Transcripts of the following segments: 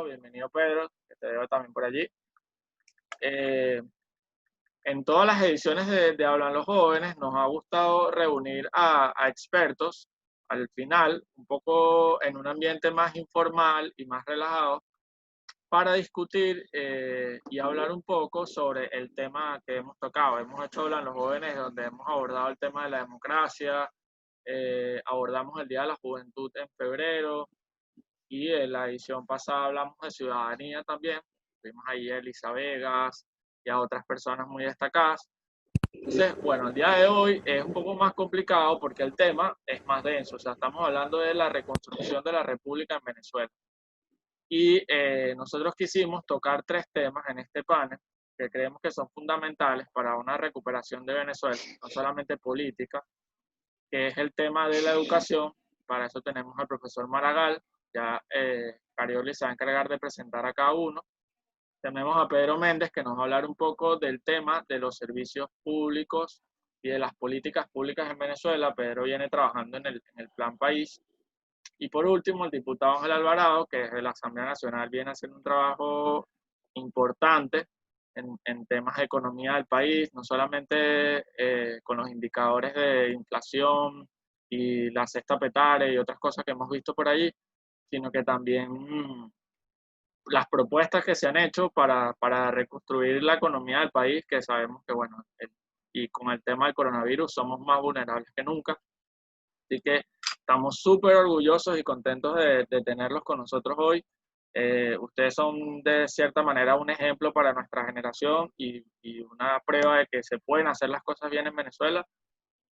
Bienvenido Pedro, que te veo también por allí. Eh, en todas las ediciones de Hablan los Jóvenes nos ha gustado reunir a expertos al final, un poco en un ambiente más informal y más relajado, para discutir y hablar un poco sobre el tema que hemos tocado. Hemos hecho Hablan los Jóvenes donde hemos abordado el tema de la democracia, abordamos el Día de la Juventud en febrero, y en la edición pasada hablamos de ciudadanía también. Vimos ahí a Elisa Vegas y a otras personas muy destacadas. Entonces, bueno, el día de hoy es un poco más complicado porque el tema es más denso. O sea, estamos hablando de la reconstrucción de la República en Venezuela. Y nosotros quisimos tocar tres temas en este panel que creemos que son fundamentales para una recuperación de Venezuela, no solamente política, que es el tema de la educación. Para eso tenemos al profesor Maragall. Ya Carioli se va a encargar de presentar a cada uno. Tenemos a Pedro Méndez, que nos va a hablar un poco del tema de los servicios públicos y de las políticas públicas en Venezuela. Pedro viene trabajando en el Plan País. Y por último, el diputado Ángel Alvarado, que desde la Asamblea Nacional viene haciendo un trabajo importante en temas de economía del país, no solamente con los indicadores de inflación y la cesta petaria y otras cosas que hemos visto por allí, sino que también las propuestas que se han hecho para reconstruir la economía del país, que sabemos que, bueno, y con el tema del coronavirus somos más vulnerables que nunca. Así que estamos súper orgullosos y contentos de tenerlos con nosotros hoy. Ustedes son de cierta manera un ejemplo para nuestra generación y una prueba de que se pueden hacer las cosas bien en Venezuela.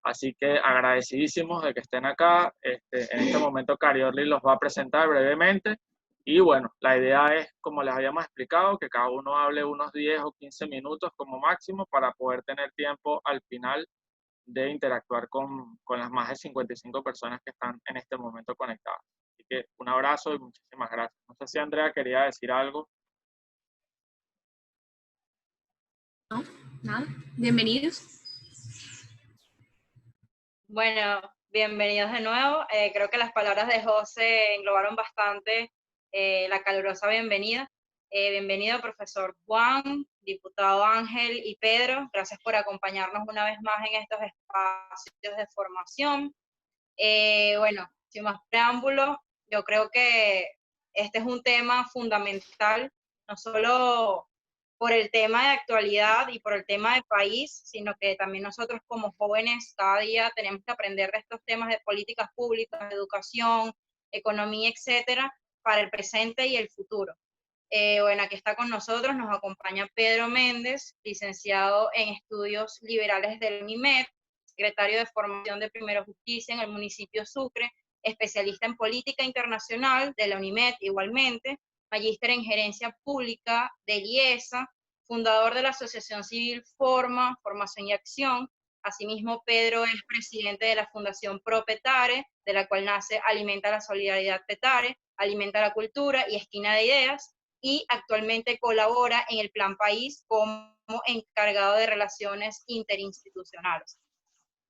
Así que agradecidísimos de que estén acá. En este momento Carioli los va a presentar brevemente. Y bueno, la idea es, como les habíamos explicado, que cada uno hable unos 10 o 15 minutos como máximo para poder tener tiempo al final de interactuar con las más de 55 personas que están en este momento conectadas. Así que un abrazo y muchísimas gracias. No sé si Andrea quería decir algo. No, nada. Bienvenidos. Bueno, bienvenidos de nuevo. Creo que las palabras de José englobaron bastante la calurosa bienvenida. Bienvenido, profesor Juan, diputado Ángel y Pedro. Gracias por acompañarnos una vez más en estos espacios de formación. Bueno, sin más preámbulos, yo creo que este es un tema fundamental, no solo por el tema de actualidad y por el tema de país, sino que también nosotros como jóvenes cada día tenemos que aprender de estos temas de políticas públicas, de educación, economía, etcétera, para el presente y el futuro. Bueno, aquí está con nosotros, nos acompaña Pedro Méndez, licenciado en Estudios Liberales del UNIMED, secretario de Formación de Primero Justicia en el municipio Sucre, especialista en política internacional de la UNIMED igualmente, magíster en gerencia pública del IESA, fundador de la Asociación Civil Forma, Formación y Acción. Asimismo, Pedro es presidente de la Fundación Pro Petare, de la cual nace Alimenta la Solidaridad Petare, Alimenta la Cultura y Esquina de Ideas, y actualmente colabora en el Plan País como encargado de relaciones interinstitucionales.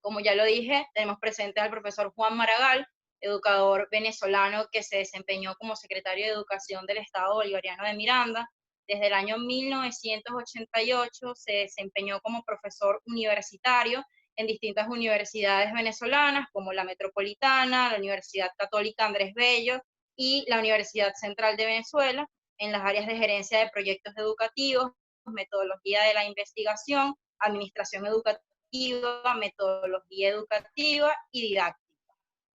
Como ya lo dije, tenemos presente al profesor Juan Maragall, educador venezolano que se desempeñó como secretario de Educación del Estado Bolivariano de Miranda. Desde el año 1988 se desempeñó como profesor universitario en distintas universidades venezolanas, como la Metropolitana, la Universidad Católica Andrés Bello y la Universidad Central de Venezuela, en las áreas de gerencia de proyectos educativos, metodología de la investigación, administración educativa, metodología educativa y didáctica.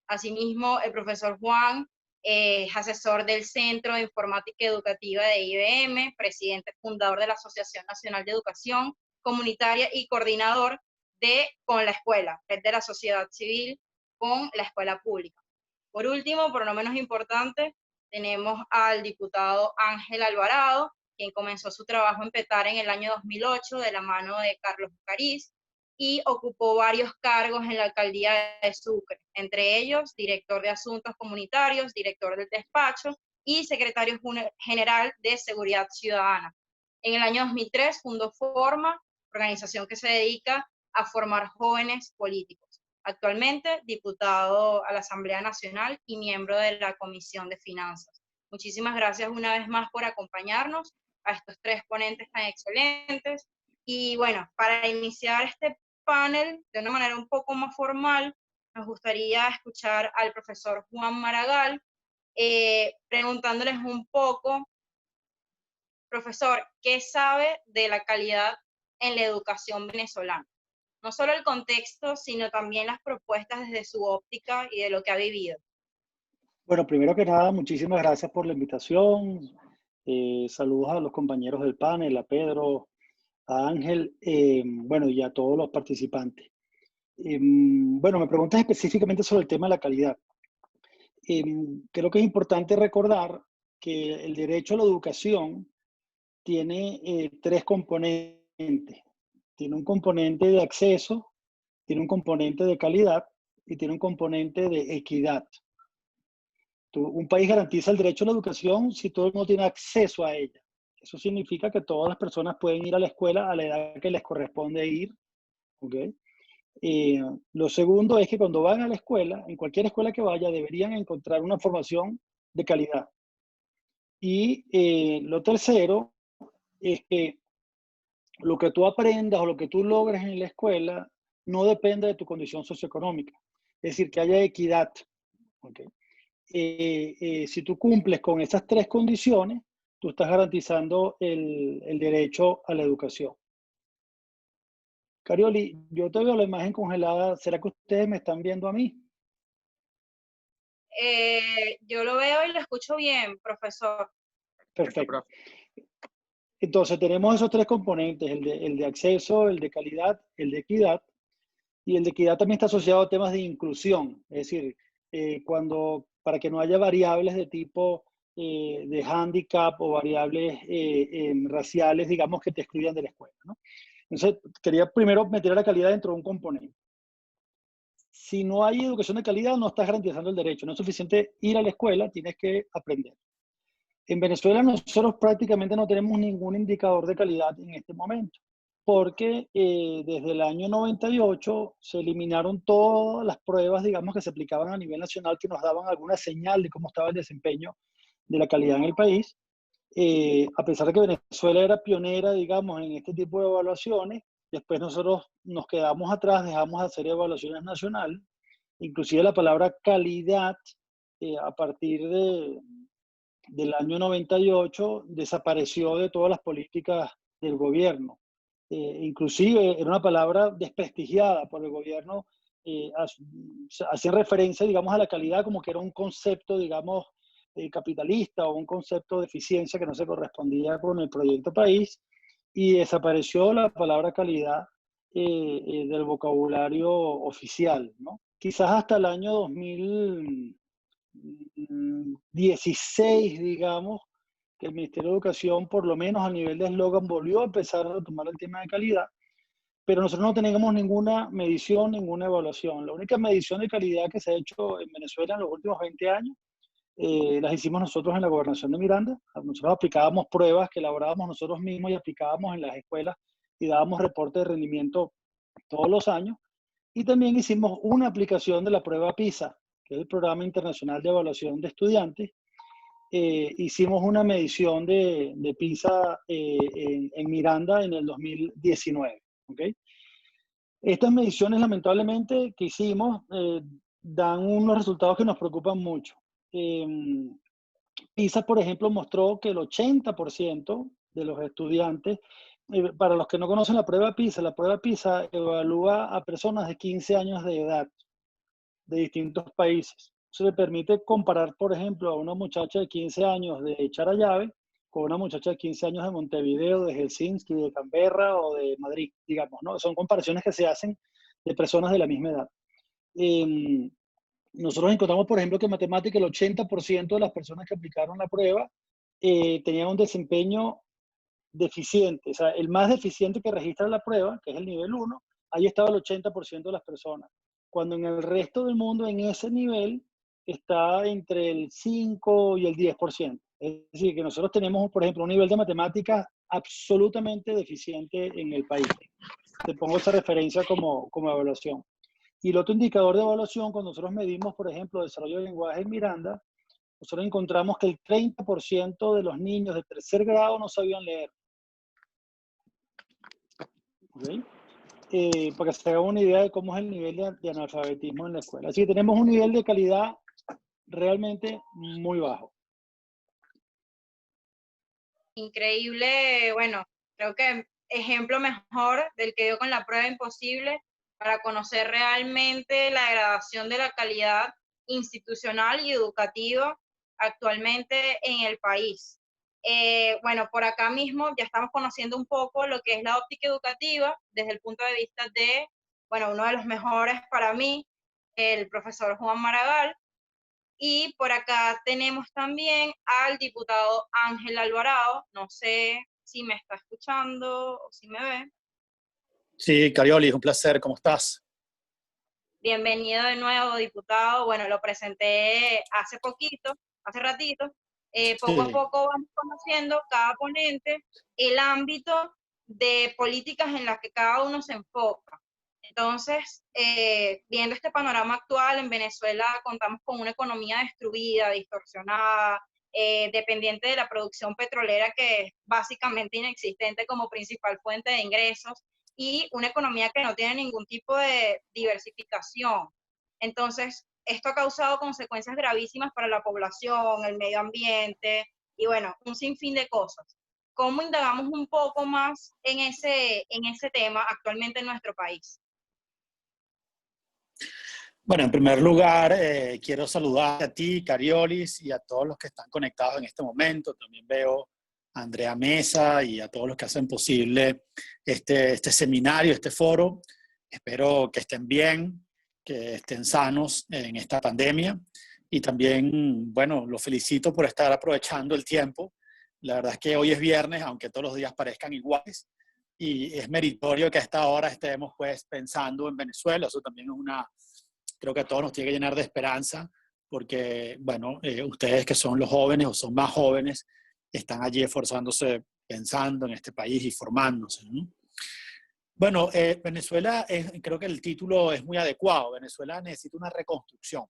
Asimismo, el profesor Juan es asesor del Centro de Informática Educativa de IBM, presidente fundador de la Asociación Nacional de Educación Comunitaria y coordinador de Con la Escuela, red de la sociedad civil con la escuela pública. Por último, por lo menos importante, tenemos al diputado Ángel Alvarado, quien comenzó su trabajo en Petare en el año 2008 de la mano de Carlos Bucariz y ocupó varios cargos en la alcaldía de Sucre, entre ellos director de Asuntos Comunitarios, director del despacho y secretario general de Seguridad Ciudadana. En el año 2003 fundó Forma, organización que se dedica a formar jóvenes políticos. Actualmente diputado a la Asamblea Nacional y miembro de la Comisión de Finanzas. Muchísimas gracias una vez más por acompañarnos a estos tres ponentes tan excelentes. Y bueno, para iniciar este panel de una manera un poco más formal, nos gustaría escuchar al profesor Juan Maragall, preguntándoles un poco, profesor, ¿qué sabe de la calidad en la educación venezolana? No solo el contexto, sino también las propuestas desde su óptica y de lo que ha vivido. Bueno, primero que nada, muchísimas gracias por la invitación. Saludos a los compañeros del panel, a Pedro, a Ángel, bueno, y a todos los participantes. Bueno, me preguntas específicamente sobre el tema de la calidad. Creo que es importante recordar que el derecho a la educación tiene tres componentes. Tiene un componente de acceso, tiene un componente de calidad y tiene un componente de equidad. Un país garantiza el derecho a la educación si todo el mundo tiene acceso a ella. Eso significa que todas las personas pueden ir a la escuela a la edad que les corresponde ir. ¿Okay? Lo segundo es que cuando van a la escuela, en cualquier escuela que vaya, deberían encontrar una formación de calidad. Y lo tercero es que lo que tú aprendas o lo que tú logres en la escuela no depende de tu condición socioeconómica. Es decir, que haya equidad. ¿Okay? Si tú cumples con esas tres condiciones, tú estás garantizando el derecho a la educación. Carioli, yo te veo la imagen congelada. ¿Será que ustedes me están viendo a mí? Yo lo veo y lo escucho bien, profesor. Perfecto. Entonces tenemos esos tres componentes, el de acceso, el de calidad, el de equidad. Y el de equidad también está asociado a temas de inclusión. Es decir, para que no haya variables de tipo de handicap o variables raciales, digamos, que te excluyan de la escuela, ¿no? Entonces, quería primero meter a la calidad dentro de un componente. Si no hay educación de calidad, no estás garantizando el derecho. No es suficiente ir a la escuela, tienes que aprender. En Venezuela nosotros prácticamente no tenemos ningún indicador de calidad en este momento, porque desde el año 98 se eliminaron todas las pruebas, digamos, que se aplicaban a nivel nacional que nos daban alguna señal de cómo estaba el desempeño de la calidad en el país. A pesar de que Venezuela era pionera, digamos, en este tipo de evaluaciones, después nosotros nos quedamos atrás, dejamos de hacer evaluaciones nacionales. Inclusive la palabra calidad, a partir del año 98, desapareció de todas las políticas del gobierno. Inclusive era una palabra desprestigiada por el gobierno. Hacía referencia, digamos, a la calidad como que era un concepto, digamos, capitalista o un concepto de eficiencia que no se correspondía con el proyecto país, y desapareció la palabra calidad del vocabulario oficial, ¿no? Quizás hasta el año 2016, digamos, que el Ministerio de Educación, por lo menos a nivel de eslogan, volvió a empezar a tomar el tema de calidad, pero nosotros no tenemos ninguna medición, ninguna evaluación. La única medición de calidad que se ha hecho en Venezuela en los últimos 20 años las hicimos nosotros en la Gobernación de Miranda. Nosotros aplicábamos pruebas que elaborábamos nosotros mismos y aplicábamos en las escuelas y dábamos reportes de rendimiento todos los años. Y también hicimos una aplicación de la prueba PISA, que es el Programa Internacional de Evaluación de Estudiantes. Hicimos una medición de PISA en Miranda en el 2019. ¿Okay? Estas mediciones, lamentablemente, que hicimos, dan unos resultados que nos preocupan mucho. PISA, por ejemplo, mostró que el 80% de los estudiantes, para los que no conocen la prueba PISA evalúa a personas de 15 años de edad de distintos países. Eso le permite comparar, por ejemplo, a una muchacha de 15 años de Charallave con una muchacha de 15 años de Montevideo, de Helsinki, de Canberra o de Madrid, digamos, ¿no? Son comparaciones que se hacen de personas de la misma edad. Nosotros encontramos, por ejemplo, que en matemática el 80% de las personas que aplicaron la prueba tenían un desempeño deficiente. O sea, el más deficiente que registra la prueba, que es el nivel 1, ahí estaba el 80% de las personas. Cuando en el resto del mundo, en ese nivel, está entre el 5 y el 10%. Es decir, que nosotros tenemos, por ejemplo, un nivel de matemáticas absolutamente deficiente en el país. Te pongo esa referencia como evaluación. Y el otro indicador de evaluación, cuando nosotros medimos, por ejemplo, desarrollo de lenguaje en Miranda, nosotros encontramos que el 30% de los niños de tercer grado no sabían leer. ¿Okay? Para que se haga una idea de cómo es el nivel de analfabetismo en la escuela. Así que tenemos un nivel de calidad realmente muy bajo. Increíble, bueno, creo que ejemplo mejor del que dio con la prueba imposible para conocer realmente la degradación de la calidad institucional y educativa actualmente en el país. Bueno, por acá mismo ya estamos conociendo un poco lo que es la óptica educativa desde el punto de vista de, bueno, uno de los mejores para mí, el profesor Juan Maragall. Y por acá tenemos también al diputado Ángel Alvarado. No sé si me está escuchando o si me ve. Sí, Carioli, es un placer. ¿Cómo estás? Bienvenido de nuevo, diputado. Bueno, lo presenté hace poquito, hace ratito. Poco a Sí. poco vamos conociendo cada ponente, el ámbito de políticas en las que cada uno se enfoca. Entonces, viendo este panorama actual, en Venezuela contamos con una economía destruida, distorsionada, dependiente de la producción petrolera, que es básicamente inexistente como principal fuente de ingresos, y una economía que no tiene ningún tipo de diversificación. Entonces, esto ha causado consecuencias gravísimas para la población, el medio ambiente, y bueno, un sinfín de cosas. ¿Cómo indagamos un poco más en ese tema actualmente en nuestro país? Bueno, en primer lugar, quiero saludar a ti, Cariolis, y a todos los que están conectados en este momento. También veo a Andrea Mesa y a todos los que hacen posible este seminario, este foro. Espero que estén bien, que estén sanos en esta pandemia. Y también, bueno, los felicito por estar aprovechando el tiempo. La verdad es que hoy es viernes, aunque todos los días parezcan iguales. Y es meritorio que a esta hora estemos pues pensando en Venezuela. Eso también es creo que a todos nos tiene que llenar de esperanza, porque, bueno, ustedes que son los jóvenes o son más jóvenes, están allí esforzándose, pensando en este país y formándose, ¿no? Bueno, Venezuela, creo que el título es muy adecuado. Venezuela necesita una reconstrucción.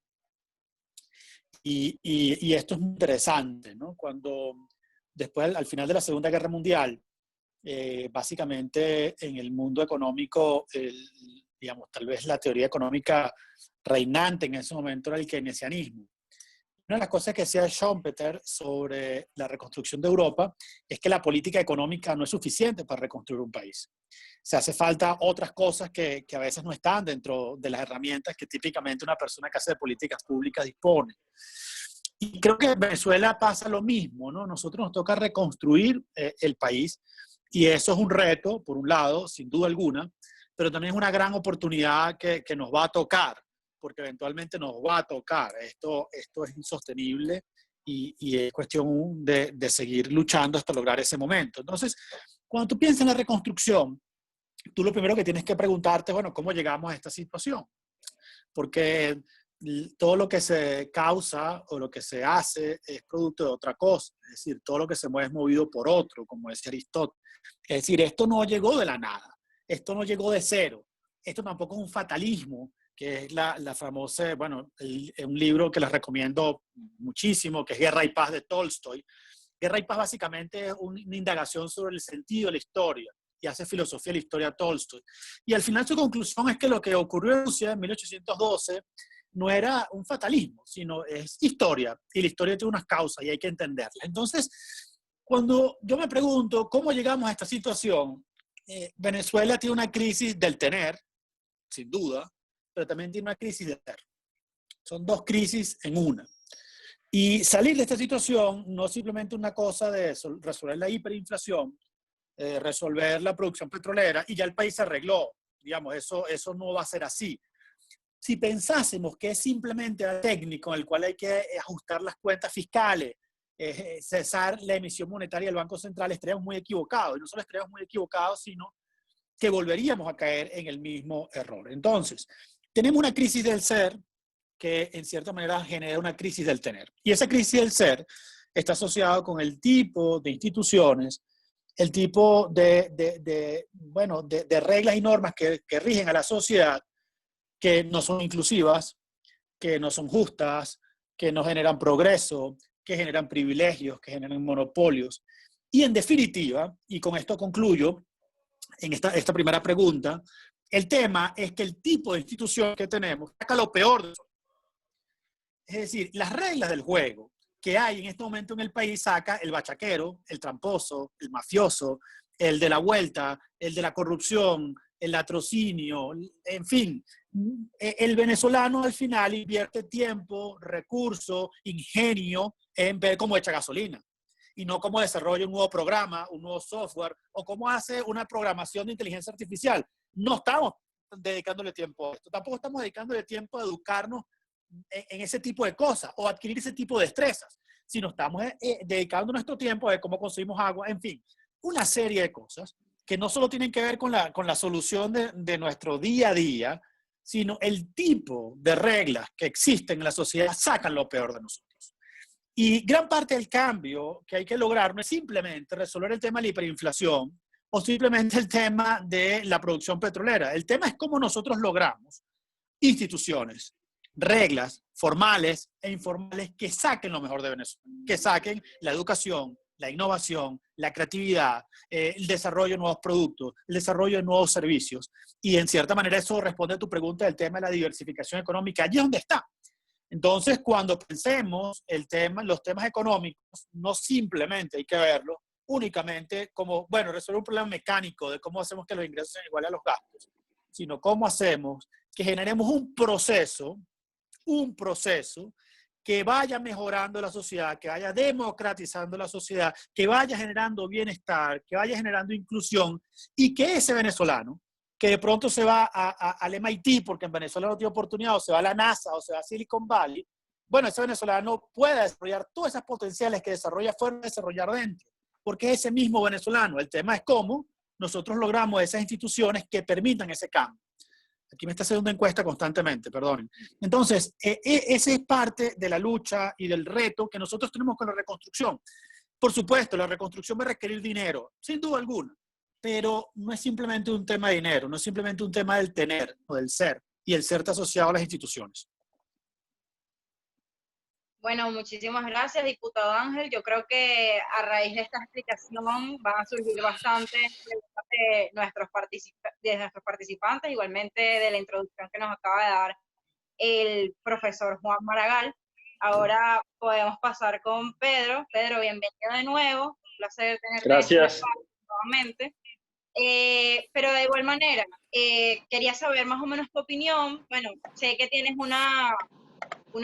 Y esto es muy interesante, ¿no? Cuando después, al final de la Segunda Guerra Mundial, básicamente en el mundo económico, digamos, tal vez la teoría económica reinante en ese momento era el keynesianismo. Una de las cosas que decía Schumpeter sobre la reconstrucción de Europa es que la política económica no es suficiente para reconstruir un país. Se hace falta otras cosas que a veces no están dentro de las herramientas que típicamente una persona que hace políticas públicas dispone. Y creo que en Venezuela pasa lo mismo, ¿no? Nosotros nos toca reconstruir el país, y eso es un reto, por un lado, sin duda alguna, pero también es una gran oportunidad que nos va a tocar, porque eventualmente nos va a tocar. Esto es insostenible y es cuestión de seguir luchando hasta lograr ese momento. Entonces, cuando tú piensas en la reconstrucción, tú lo primero que tienes que preguntarte, bueno, ¿cómo llegamos a esta situación? Porque todo lo que se causa o lo que se hace es producto de otra cosa. Es decir, todo lo que se mueve es movido por otro, como decía Aristóteles. Es decir, esto no llegó de la nada. Esto no llegó de cero. Esto tampoco es un fatalismo, que es la famosa, bueno, un libro que les recomiendo muchísimo, que es Guerra y Paz de Tolstoy. Guerra y Paz básicamente es una indagación sobre el sentido de la historia, y hace filosofía de la historia Tolstoy. Y al final su conclusión es que lo que ocurrió en Rusia en 1812 no era un fatalismo, sino es historia, y la historia tiene unas causas y hay que entenderlas. Entonces, cuando yo me pregunto cómo llegamos a esta situación, Venezuela tiene una crisis del tener, sin duda, pero también tiene una crisis del ser. Son dos crisis en una. Y salir de esta situación no es simplemente una cosa de resolver la hiperinflación, resolver la producción petrolera y ya el país se arregló. Digamos, eso no va a ser así. Si pensásemos que es simplemente algo técnico en el cual hay que ajustar las cuentas fiscales, cesar la emisión monetaria del Banco Central, estaríamos muy equivocados. Y no solo estaríamos muy equivocados, sino que volveríamos a caer en el mismo error. Entonces, tenemos una crisis del ser que en cierta manera genera una crisis del tener. Y esa crisis del ser está asociada con el tipo de instituciones, el tipo de reglas y normas que rigen a la sociedad, que no son inclusivas, que no son justas, que no generan progreso, que generan privilegios, que generan monopolios. Y en definitiva, y con esto concluyo, en esta primera pregunta, el tema es que el tipo de institución que tenemos saca lo peor de nosotros. Es decir, las reglas del juego que hay en este momento en el país saca el bachaquero, el tramposo, el mafioso, el de la vuelta, el de la corrupción, el latrocinio, en fin. El venezolano al final invierte tiempo, recursos, ingenio en ver cómo echa gasolina y no cómo desarrolla un nuevo programa, un nuevo software o cómo hace una programación de inteligencia artificial. No estamos dedicándole tiempo a esto, tampoco estamos dedicándole tiempo a educarnos en ese tipo de cosas o adquirir ese tipo de destrezas, sino estamos dedicando nuestro tiempo a ver cómo conseguimos agua, en fin, una serie de cosas que no solo tienen que ver con la solución de nuestro día a día, sino el tipo de reglas que existen en la sociedad sacan lo peor de nosotros. Y gran parte del cambio que hay que lograr no es simplemente resolver el tema de la hiperinflación o simplemente el tema de la producción petrolera. El tema es cómo nosotros logramos instituciones, reglas formales e informales que saquen lo mejor de Venezuela, que saquen la educación, la innovación, la creatividad, el desarrollo de nuevos productos, el desarrollo de nuevos servicios. Y en cierta manera eso responde a tu pregunta del tema de la diversificación económica. Allí es donde está. Entonces, cuando pensemos los temas económicos, no simplemente hay que verlo únicamente como, bueno, resolver un problema mecánico de cómo hacemos que los ingresos sean iguales a los gastos, sino cómo hacemos que generemos un proceso que vaya mejorando la sociedad, que vaya democratizando la sociedad, que vaya generando bienestar, que vaya generando inclusión y que ese venezolano que de pronto se va al MIT porque en Venezuela no tiene oportunidad, o se va a la NASA o se va a Silicon Valley, bueno, ese venezolano pueda desarrollar todas esas potenciales que desarrolla fuera de desarrollar dentro, porque es ese mismo venezolano. El tema es cómo nosotros logramos esas instituciones que permitan ese cambio. Aquí me está haciendo una encuesta constantemente, perdonen. Entonces, esa es parte de la lucha y del reto que nosotros tenemos con la reconstrucción. Por supuesto, la reconstrucción va a requerir dinero, sin duda alguna, pero no es simplemente un tema de dinero, no es simplemente un tema del tener o del ser, y el ser está asociado a las instituciones. Bueno, muchísimas gracias, diputado Ángel. Yo creo que a raíz de esta explicación van a surgir bastantes preguntas de nuestros participantes, igualmente de la introducción que nos acaba de dar el profesor Juan Maragall. Ahora podemos pasar con Pedro. Pedro, bienvenido de nuevo. Un placer tenerte Gracias. nuevamente. Pero de igual manera, quería saber más o menos tu opinión. Bueno, sé que tienes una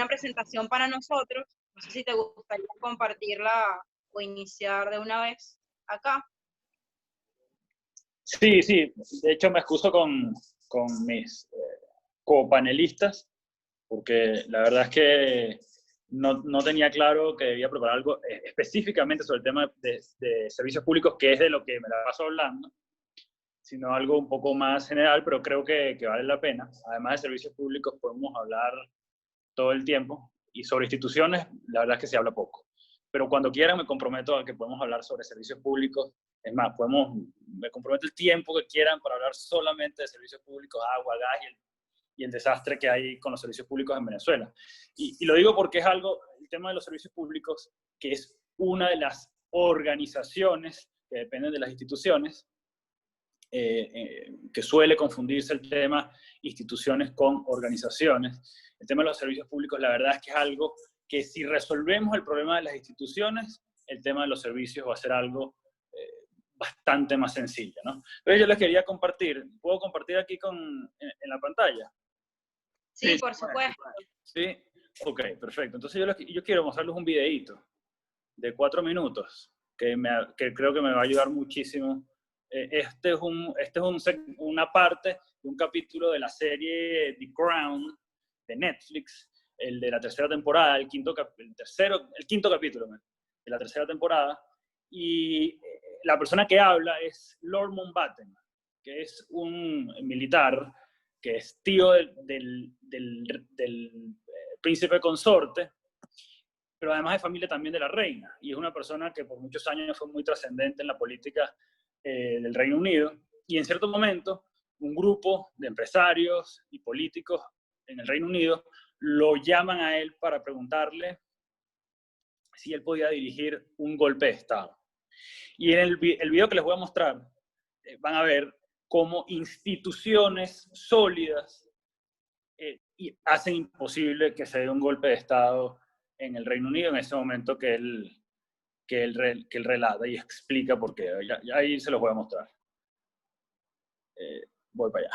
presentación para nosotros. No sé si te gustaría compartirla o iniciar de una vez acá. Sí, sí. De hecho, me excuso con mis copanelistas, porque la verdad es que no tenía claro que debía preparar algo específicamente sobre el tema de servicios públicos, que es de lo que me la paso hablando, sino algo un poco más general, pero creo que vale la pena. Además de servicios públicos, podemos hablar todo el tiempo, y sobre instituciones, la verdad es que se habla poco. Pero cuando quieran me comprometo a que podemos hablar sobre servicios públicos. Es más, me comprometo el tiempo que quieran para hablar solamente de servicios públicos, agua, gas y el desastre que hay con los servicios públicos en Venezuela. Y lo digo porque es algo, el tema de los servicios públicos, que es una de las organizaciones que dependen de las instituciones, que suele confundirse el tema instituciones con organizaciones. El tema de los servicios públicos, la verdad es que es algo que si resolvemos el problema de las instituciones, el tema de los servicios va a ser algo bastante más sencillo, ¿no? Entonces yo les quería compartir, ¿puedo compartir aquí en la pantalla? Sí, por supuesto. Sí, ok, perfecto. Entonces yo quiero mostrarles un videíto de 4 minutos que creo que me va a ayudar muchísimo. Este es una parte de un capítulo de la serie The Crown de Netflix, el de la tercera temporada, el quinto capítulo de la tercera temporada, y la persona que habla es Lord Mountbatten, que es un militar que es tío del príncipe consorte, pero además es familia también de la reina, y es una persona que por muchos años fue muy trascendente en la política del Reino Unido, y en cierto momento un grupo de empresarios y políticos en el Reino Unido lo llaman a él para preguntarle si él podía dirigir un golpe de Estado. Y en el video que les voy a mostrar, van a ver cómo instituciones sólidas y hacen imposible que se dé un golpe de Estado en el Reino Unido en ese momento que él relata y explica por qué. Ya ahí se los voy a mostrar. Voy para allá.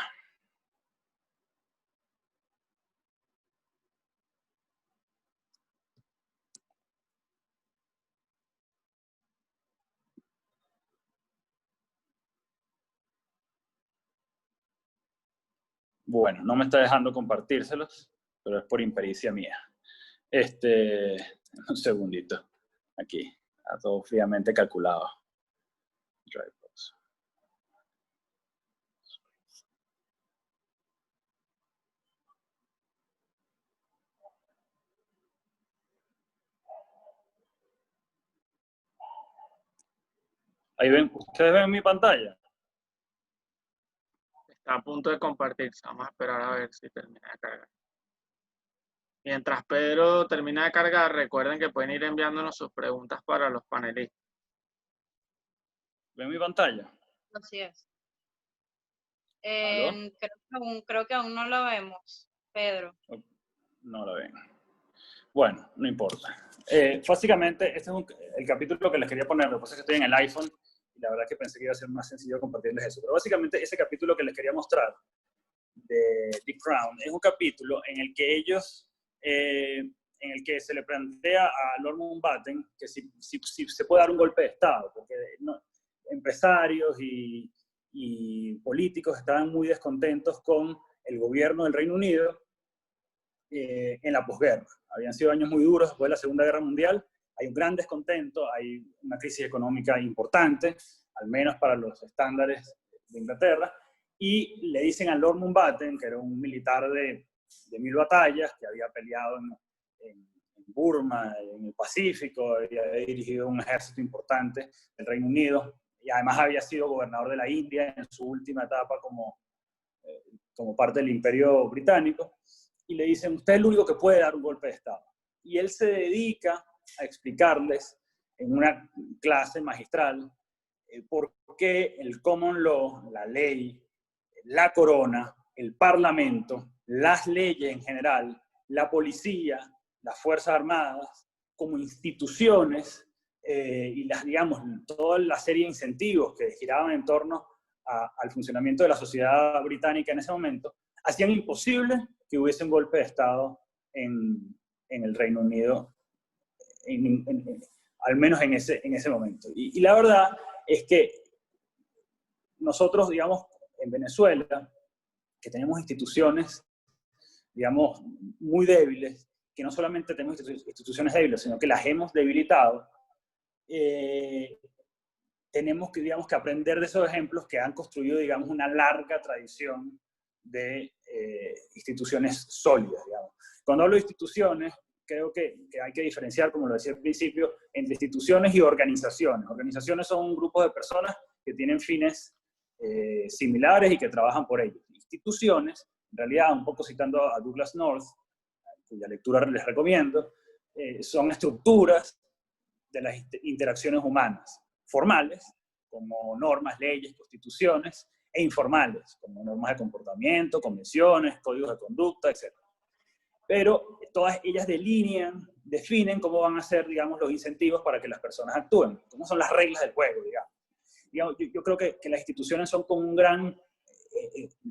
Bueno, no me está dejando compartírselos, pero es por impericia mía. Un segundito. Aquí, a todo fríamente calculado. Ahí ven, ¿ustedes ven mi pantalla? Está a punto de compartirse. Vamos a esperar a ver si termina de cargar. Mientras Pedro termina de cargar, recuerden que pueden ir enviándonos sus preguntas para los panelistas. ¿Ven mi pantalla? Así es. ¿Aló? Creo que aún no lo vemos, Pedro. No la ven. Bueno, no importa. Básicamente, este es el capítulo que les quería poner. Lo que pasa es que estoy en el iPhone y la verdad que pensé que iba a ser más sencillo compartirles eso. Pero básicamente ese capítulo que les quería mostrar de The Crown es un capítulo en el que ellos, en el que se le plantea a Lord Mountbatten que si se puede dar un golpe de Estado, porque empresarios y políticos estaban muy descontentos con el gobierno del Reino Unido en la posguerra. Habían sido años muy duros después de la Segunda Guerra Mundial, hay un gran descontento, hay una crisis económica importante, al menos para los estándares de Inglaterra, y le dicen a Lord Mountbatten, que era un militar de 1000 batallas, que había peleado en Burma, en el Pacífico, había dirigido un ejército importante del Reino Unido, y además había sido gobernador de la India en su última etapa como parte del Imperio Británico, y le dicen, usted es el único que puede dar un golpe de Estado. Y él se dedica a explicarles en una clase magistral por qué el common law, la ley, la corona, el parlamento, las leyes en general, la policía, las fuerzas armadas, como instituciones y digamos, toda la serie de incentivos que giraban en torno al funcionamiento de la sociedad británica en ese momento, hacían imposible que hubiese un golpe de Estado en el Reino Unido, al menos en ese momento. Y la verdad es que nosotros, digamos, en Venezuela, que tenemos instituciones, digamos, muy débiles, que no solamente tenemos instituciones débiles, sino que las hemos debilitado, tenemos que, digamos, que aprender de esos ejemplos que han construido, digamos, una larga tradición de instituciones sólidas, digamos. Cuando hablo de instituciones, creo que hay que diferenciar, como lo decía al principio, entre instituciones y organizaciones. Organizaciones son grupos de personas que tienen fines similares y que trabajan por ellos. Instituciones, en realidad, un poco citando a Douglas North, cuya lectura les recomiendo, son estructuras de las interacciones humanas, formales, como normas, leyes, constituciones, e informales, como normas de comportamiento, convenciones, códigos de conducta, etc. Pero todas ellas definen cómo van a ser, digamos, los incentivos para que las personas actúen, cómo son las reglas del juego, digamos. Yo creo que las instituciones son como un gran,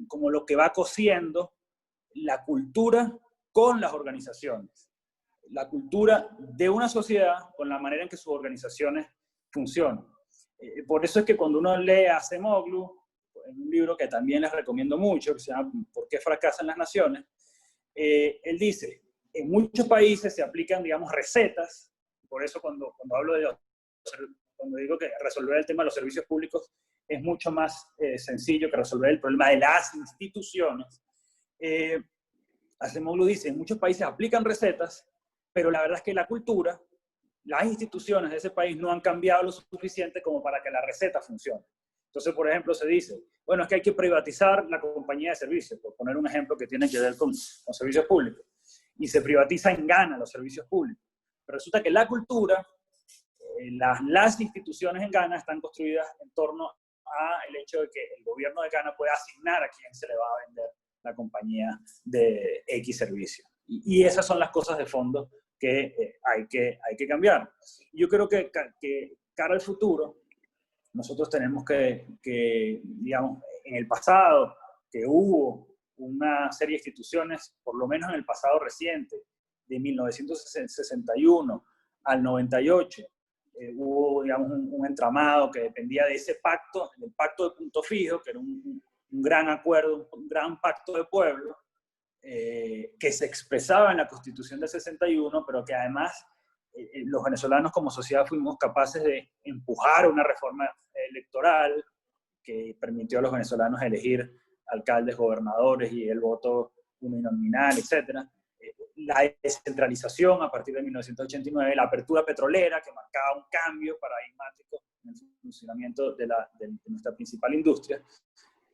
como lo que va cosiendo la cultura con las organizaciones. La cultura de una sociedad con la manera en que sus organizaciones funcionan. Por eso es que cuando uno lee a Acemoglu, en un libro que también les recomiendo mucho, que se llama ¿Por qué fracasan las naciones?, él dice, en muchos países se aplican, digamos, recetas, por eso cuando digo que resolver el tema de los servicios públicos es mucho más sencillo que resolver el problema de las instituciones. Acemoglu dice, en muchos países aplican recetas, pero la verdad es que la cultura, las instituciones de ese país no han cambiado lo suficiente como para que la receta funcione. Entonces, por ejemplo, se dice, bueno, es que hay que privatizar la compañía de servicios, por poner un ejemplo que tiene que ver con servicios públicos. y se privatiza en Ghana los servicios públicos. Pero resulta que la cultura, las instituciones en Ghana están construidas en torno al hecho de que el gobierno de Ghana puede asignar a quién se le va a vender la compañía de X servicio. Y esas son las cosas de fondo que hay que cambiar. Yo creo que cara al futuro, nosotros tenemos que, digamos, en el pasado, que hubo una serie de instituciones, por lo menos en el pasado reciente, de 1961 al 98, hubo, digamos, un entramado que dependía de ese pacto, el pacto de Punto Fijo, que era un gran acuerdo, un gran pacto de pueblo, que se expresaba en la Constitución del 61, pero que además los venezolanos como sociedad fuimos capaces de empujar una reforma electoral que permitió a los venezolanos elegir alcaldes, gobernadores y el voto uninominal, etc. La descentralización a partir de 1989, la apertura petrolera que marcaba un cambio paradigmático en el funcionamiento de nuestra principal industria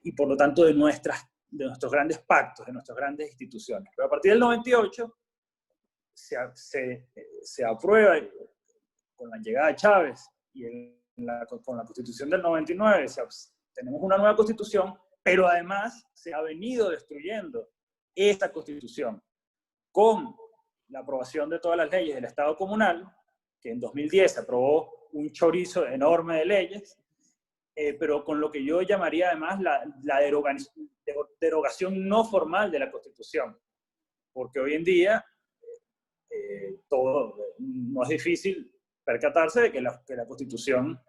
y por lo tanto de nuestros grandes pactos, de nuestras grandes instituciones. Pero a partir del 98 se aprueba con la llegada de Chávez y con la Constitución del 99 tenemos una nueva Constitución, pero además se ha venido destruyendo esta Constitución con la aprobación de todas las leyes del Estado comunal, que en 2010 se aprobó un chorizo enorme de leyes, pero con lo que yo llamaría además la derogación no formal de la Constitución, porque hoy en día no es difícil percatarse de que la Constitución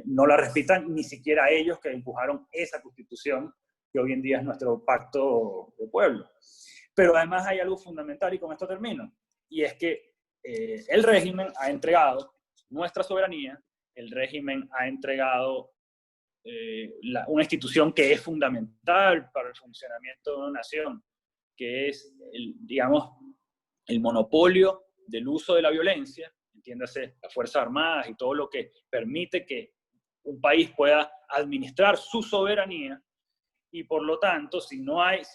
no la respetan ni siquiera ellos que empujaron esa Constitución, que hoy en día es nuestro pacto de pueblo. Pero además hay algo fundamental, y con esto termino, y es que el régimen ha entregado nuestra soberanía, el régimen ha entregado una institución que es fundamental para el funcionamiento de una nación, que es, digamos, el monopolio del uso de la violencia, entiéndase, las Fuerzas Armadas y todo lo que permite que un país pueda administrar su soberanía, y por lo tanto, si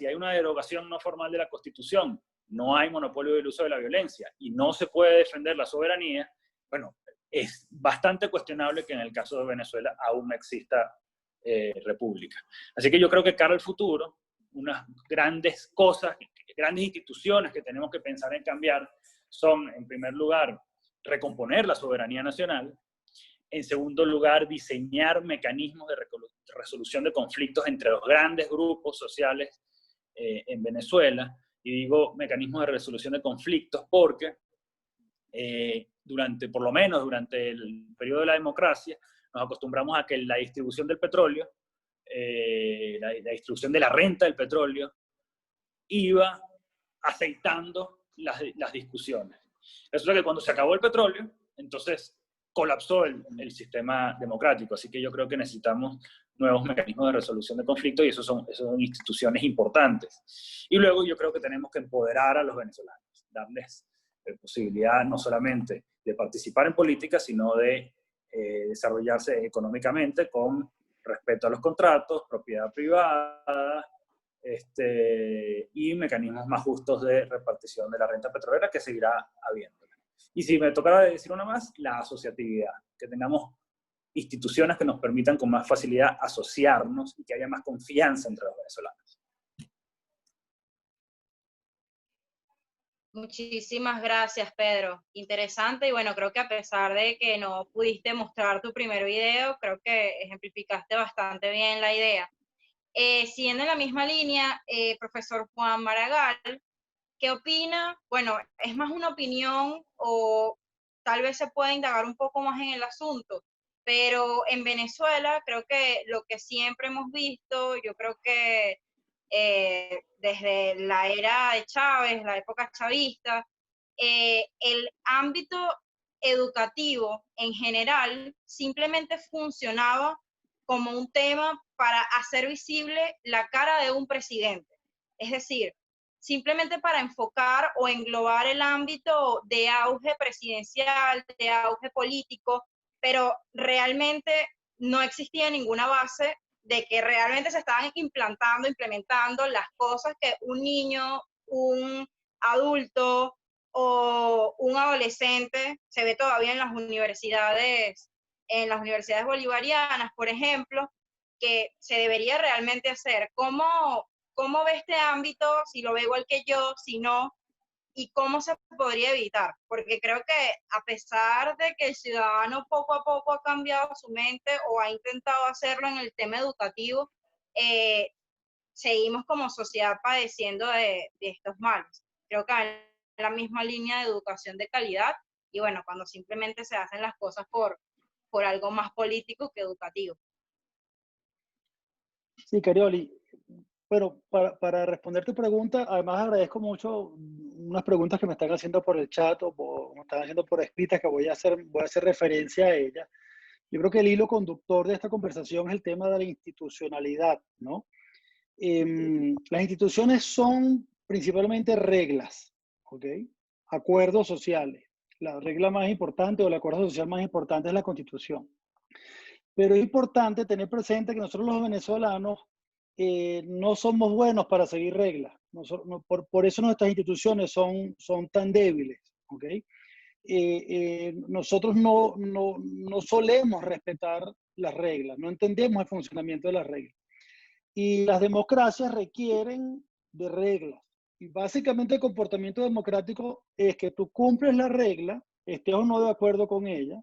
hay una derogación no formal de la Constitución, no hay monopolio del uso de la violencia y no se puede defender la soberanía, bueno, es bastante cuestionable que en el caso de Venezuela aún no exista república. Así que yo creo que cara al futuro, unas grandes cosas, grandes instituciones que tenemos que pensar en cambiar son, en primer lugar, recomponer la soberanía nacional, en segundo lugar, diseñar mecanismos de resolución de conflictos entre los grandes grupos sociales en Venezuela, y digo mecanismos de resolución de conflictos porque por lo menos durante el periodo de la democracia, nos acostumbramos a que la distribución del petróleo, la distribución de la renta del petróleo, iba aceitando las discusiones. Resulta que cuando se acabó el petróleo, entonces colapsó el sistema democrático. Así que yo creo que necesitamos nuevos mecanismos de resolución de conflictos y esos son instituciones importantes. Y luego yo creo que tenemos que empoderar a los venezolanos, darles posibilidad no solamente de participar en política, sino de desarrollarse económicamente con respeto a los contratos, propiedad privada, y mecanismos más justos de repartición de la renta petrolera que seguirá habiendo. Y si me tocara decir una más, la asociatividad, que tengamos instituciones que nos permitan con más facilidad asociarnos y que haya más confianza entre los venezolanos. Muchísimas gracias, Pedro. Interesante, y bueno, creo que a pesar de que no pudiste mostrar tu primer video, creo que ejemplificaste bastante bien la idea. Siguiendo en la misma línea, profesor Juan Maragall, ¿qué opina? Bueno, es más una opinión o tal vez se puede indagar un poco más en el asunto, pero en Venezuela creo que lo que siempre hemos visto, yo creo que desde la era de Chávez, la época chavista, el ámbito educativo en general simplemente funcionaba como un tema para hacer visible la cara de un presidente. Es decir, simplemente para enfocar o englobar el ámbito de auge presidencial, de auge político, pero realmente no existía ninguna base de que realmente se estaban implementando las cosas que un niño, un adulto o un adolescente, se ve todavía en las universidades bolivarianas, por ejemplo, que se debería realmente hacer. ¿Cómo ve este ámbito? Si lo ve igual que yo, si no, y cómo se podría evitar, porque creo que a pesar de que el ciudadano poco a poco ha cambiado su mente o ha intentado hacerlo en el tema educativo, seguimos como sociedad padeciendo de estos males. Creo que en la misma línea de educación de calidad y bueno, cuando simplemente se hacen las cosas por algo más político que educativo. Sí, Carioli. Bueno, para responder tu pregunta, además agradezco mucho unas preguntas que me están haciendo por el chat o me están haciendo por escritas que voy a hacer referencia a ellas. Yo creo que el hilo conductor de esta conversación es el tema de la institucionalidad, ¿no? Las instituciones son principalmente reglas, ¿ok? Acuerdos sociales. La regla más importante o el acuerdo social más importante es la Constitución. Pero es importante tener presente que nosotros los venezolanos no somos buenos para seguir reglas. Por eso nuestras instituciones son tan débiles, ¿ok? Nosotros no solemos respetar las reglas, no entendemos el funcionamiento de las reglas. Y las democracias requieren de reglas. Y básicamente el comportamiento democrático es que tú cumples la regla, estés o no de acuerdo con ella,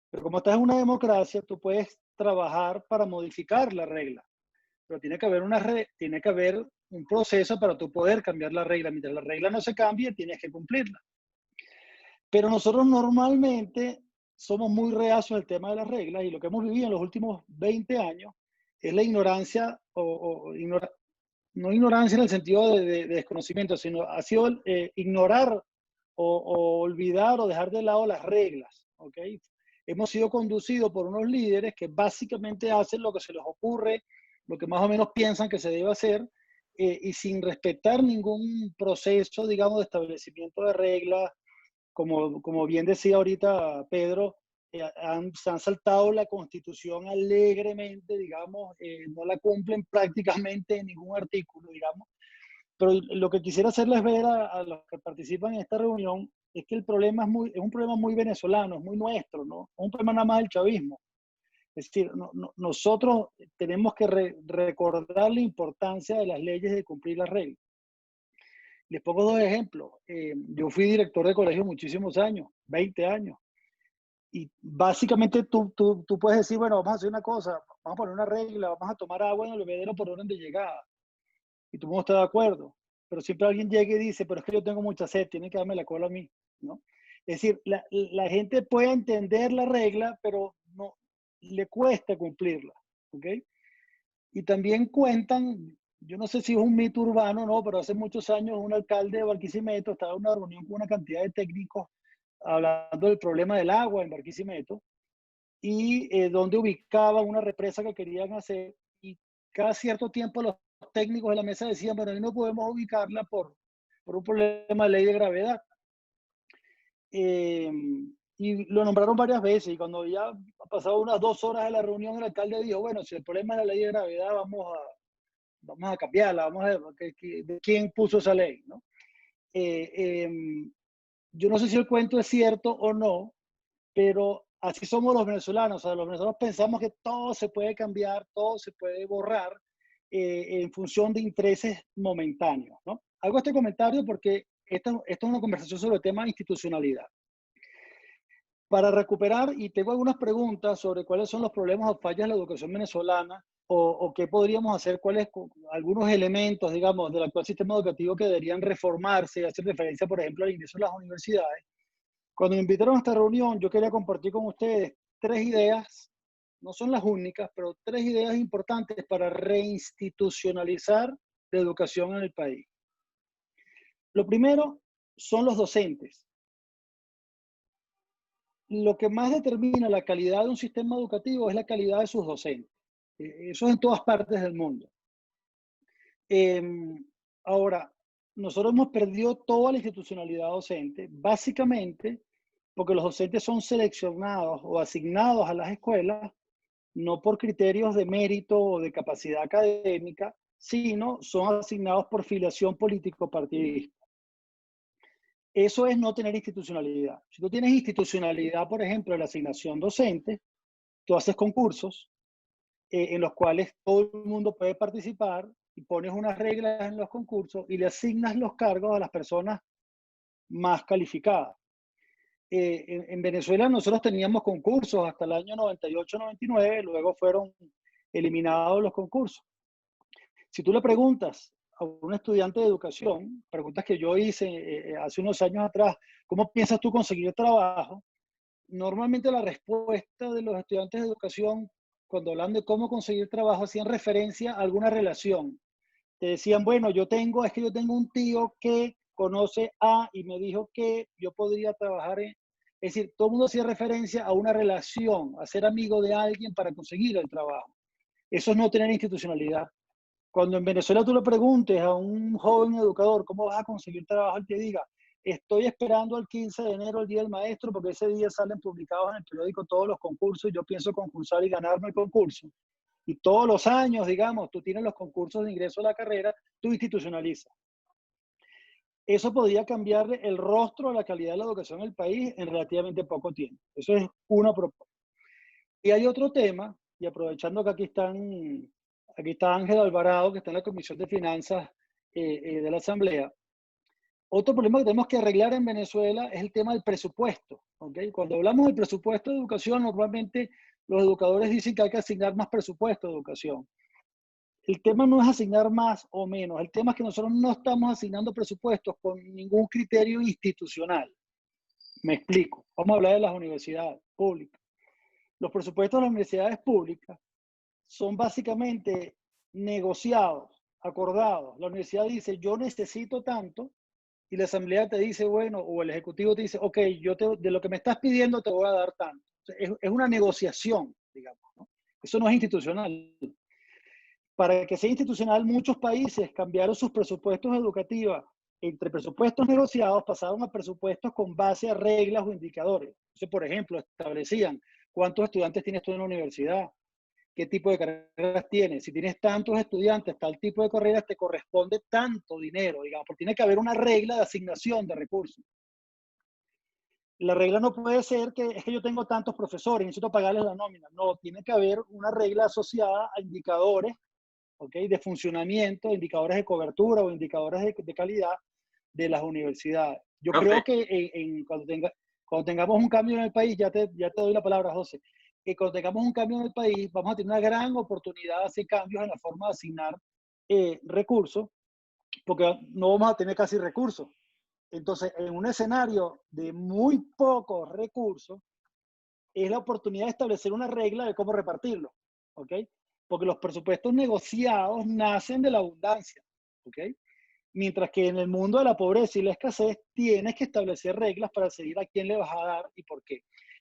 pero como estás en una democracia, tú puedes trabajar para modificar la regla. Pero tiene que haber un proceso para tú poder cambiar la regla. Mientras la regla no se cambie, tienes que cumplirla. Pero nosotros normalmente somos muy reacios al tema de las reglas y lo que hemos vivido en los últimos 20 años es la ignorancia, no ignorancia en el sentido de desconocimiento, sino ha sido ignorar o olvidar o dejar de lado las reglas, ¿ok? Hemos sido conducidos por unos líderes que básicamente hacen lo que se les ocurre, lo que más o menos piensan que se debe hacer, y sin respetar ningún proceso, digamos, de establecimiento de reglas. Como bien decía ahorita Pedro, se han saltado la Constitución alegremente, digamos, no la cumplen prácticamente en ningún artículo, digamos. Pero lo que quisiera hacerles ver a los que participan en esta reunión es que el problema es un problema muy venezolano, es muy nuestro, ¿no? Es un problema nada más del chavismo. Es decir, nosotros tenemos que recordar la importancia de las leyes y de cumplir las reglas. Les pongo dos ejemplos. Yo fui director de colegio muchísimos años, 20 años. Y básicamente tú puedes decir, bueno, vamos a hacer una cosa, vamos a poner una regla, vamos a tomar agua en el bebedero por orden de llegada. Y tú no estás de acuerdo. Pero siempre alguien llega y dice, pero es que yo tengo mucha sed, tienen que darme la cola a mí, ¿no? Es decir, la gente puede entender la regla, pero no le cuesta cumplirla, ¿ok? Y también cuentan, yo no sé si es un mito urbano, no, pero hace muchos años un alcalde de Barquisimeto estaba en una reunión con una cantidad de técnicos hablando del problema del agua en Barquisimeto y donde ubicaban una represa que querían hacer, y cada cierto tiempo los técnicos de la mesa decían, bueno, ahí no podemos ubicarla por un problema de ley de gravedad. Y lo nombraron varias veces, y cuando ya ha pasado unas 2 horas de la reunión, el alcalde dijo, bueno, si el problema es la ley de gravedad, vamos a cambiarla, vamos a ver de quién puso esa ley, ¿no? Yo no sé si el cuento es cierto o no, pero así somos los venezolanos. O sea, los venezolanos pensamos que todo se puede cambiar, todo se puede borrar en función de intereses momentáneos, ¿no? Hago este comentario porque esta es una conversación sobre el tema de institucionalidad. Para recuperar, y tengo algunas preguntas sobre cuáles son los problemas o fallas de la educación venezolana o qué podríamos hacer, cuáles algunos elementos, digamos, del actual sistema educativo que deberían reformarse y hacer referencia, por ejemplo, al ingreso a las universidades. Cuando me invitaron a esta reunión, yo quería compartir con ustedes 3 ideas, no son las únicas, pero 3 ideas importantes para reinstitucionalizar la educación en el país. Lo primero son los docentes. Lo que más determina la calidad de un sistema educativo es la calidad de sus docentes. Eso es en todas partes del mundo. Ahora, nosotros hemos perdido toda la institucionalidad docente, básicamente porque los docentes son seleccionados o asignados a las escuelas no por criterios de mérito o de capacidad académica, sino son asignados por filiación político-partidista. Eso es no tener institucionalidad. Si tú tienes institucionalidad, por ejemplo, en la asignación docente, tú haces concursos en los cuales todo el mundo puede participar y pones unas reglas en los concursos y le asignas los cargos a las personas más calificadas. En Venezuela nosotros teníamos concursos hasta el año 98-99, luego fueron eliminados los concursos. Si tú le preguntas a un estudiante de educación, preguntas que yo hice hace unos años atrás, ¿cómo piensas tú conseguir trabajo? Normalmente la respuesta de los estudiantes de educación, cuando hablan de cómo conseguir trabajo, hacían referencia a alguna relación. Te decían, bueno, yo tengo un tío que conoce a y me dijo que yo podría trabajar en... Es decir, todo el mundo hacía referencia a una relación, a ser amigo de alguien para conseguir el trabajo. Eso es no tener institucionalidad. Cuando en Venezuela tú le preguntes a un joven educador cómo vas a conseguir trabajo, él te diga, estoy esperando el 15 de enero, el Día del Maestro, porque ese día salen publicados en el periódico todos los concursos y yo pienso concursar y ganarme el concurso. Y todos los años, digamos, tú tienes los concursos de ingreso a la carrera, tú institucionalizas. Eso podría cambiarle el rostro a la calidad de la educación en el país en relativamente poco tiempo. Eso es una propuesta. Y hay otro tema, y aprovechando que aquí está Ángel Alvarado, que está en la Comisión de Finanzas de la Asamblea. Otro problema que tenemos que arreglar en Venezuela es el tema del presupuesto. ¿Okay? Cuando hablamos del presupuesto de educación, normalmente los educadores dicen que hay que asignar más presupuesto de educación. El tema no es asignar más o menos, el tema es que nosotros no estamos asignando presupuestos con ningún criterio institucional. Me explico. Vamos a hablar de las universidades públicas. Los presupuestos de las universidades públicas son básicamente negociados, acordados. La universidad dice, yo necesito tanto, y la asamblea te dice, bueno, o el ejecutivo te dice, ok, de lo que me estás pidiendo te voy a dar tanto. Es una negociación, digamos, ¿no? Eso no es institucional. Para que sea institucional, muchos países cambiaron sus presupuestos educativos. Entre presupuestos negociados pasaron a presupuestos con base a reglas o indicadores. Entonces, por ejemplo, establecían cuántos estudiantes tienes tú en la universidad, qué tipo de carreras tienes. Si tienes tantos estudiantes, tal tipo de carreras, te corresponde tanto dinero, digamos, porque tiene que haber una regla de asignación de recursos. La regla no puede ser que es que yo tengo tantos profesores, necesito pagarles la nómina. No, tiene que haber una regla asociada a indicadores, ¿okay? De funcionamiento, indicadores de cobertura o indicadores de calidad de las universidades. Yo creo que cuando tengamos un cambio en el país, ya te doy la palabra, José, que cuando tengamos un cambio en el país, vamos a tener una gran oportunidad de hacer cambios en la forma de asignar recursos, porque no vamos a tener casi recursos. Entonces, en un escenario de muy pocos recursos, es la oportunidad de establecer una regla de cómo repartirlo, ¿ok? Porque los presupuestos negociados nacen de la abundancia, ¿ok? Mientras que en el mundo de la pobreza y la escasez tienes que establecer reglas para decidir a quién le vas a dar y por qué.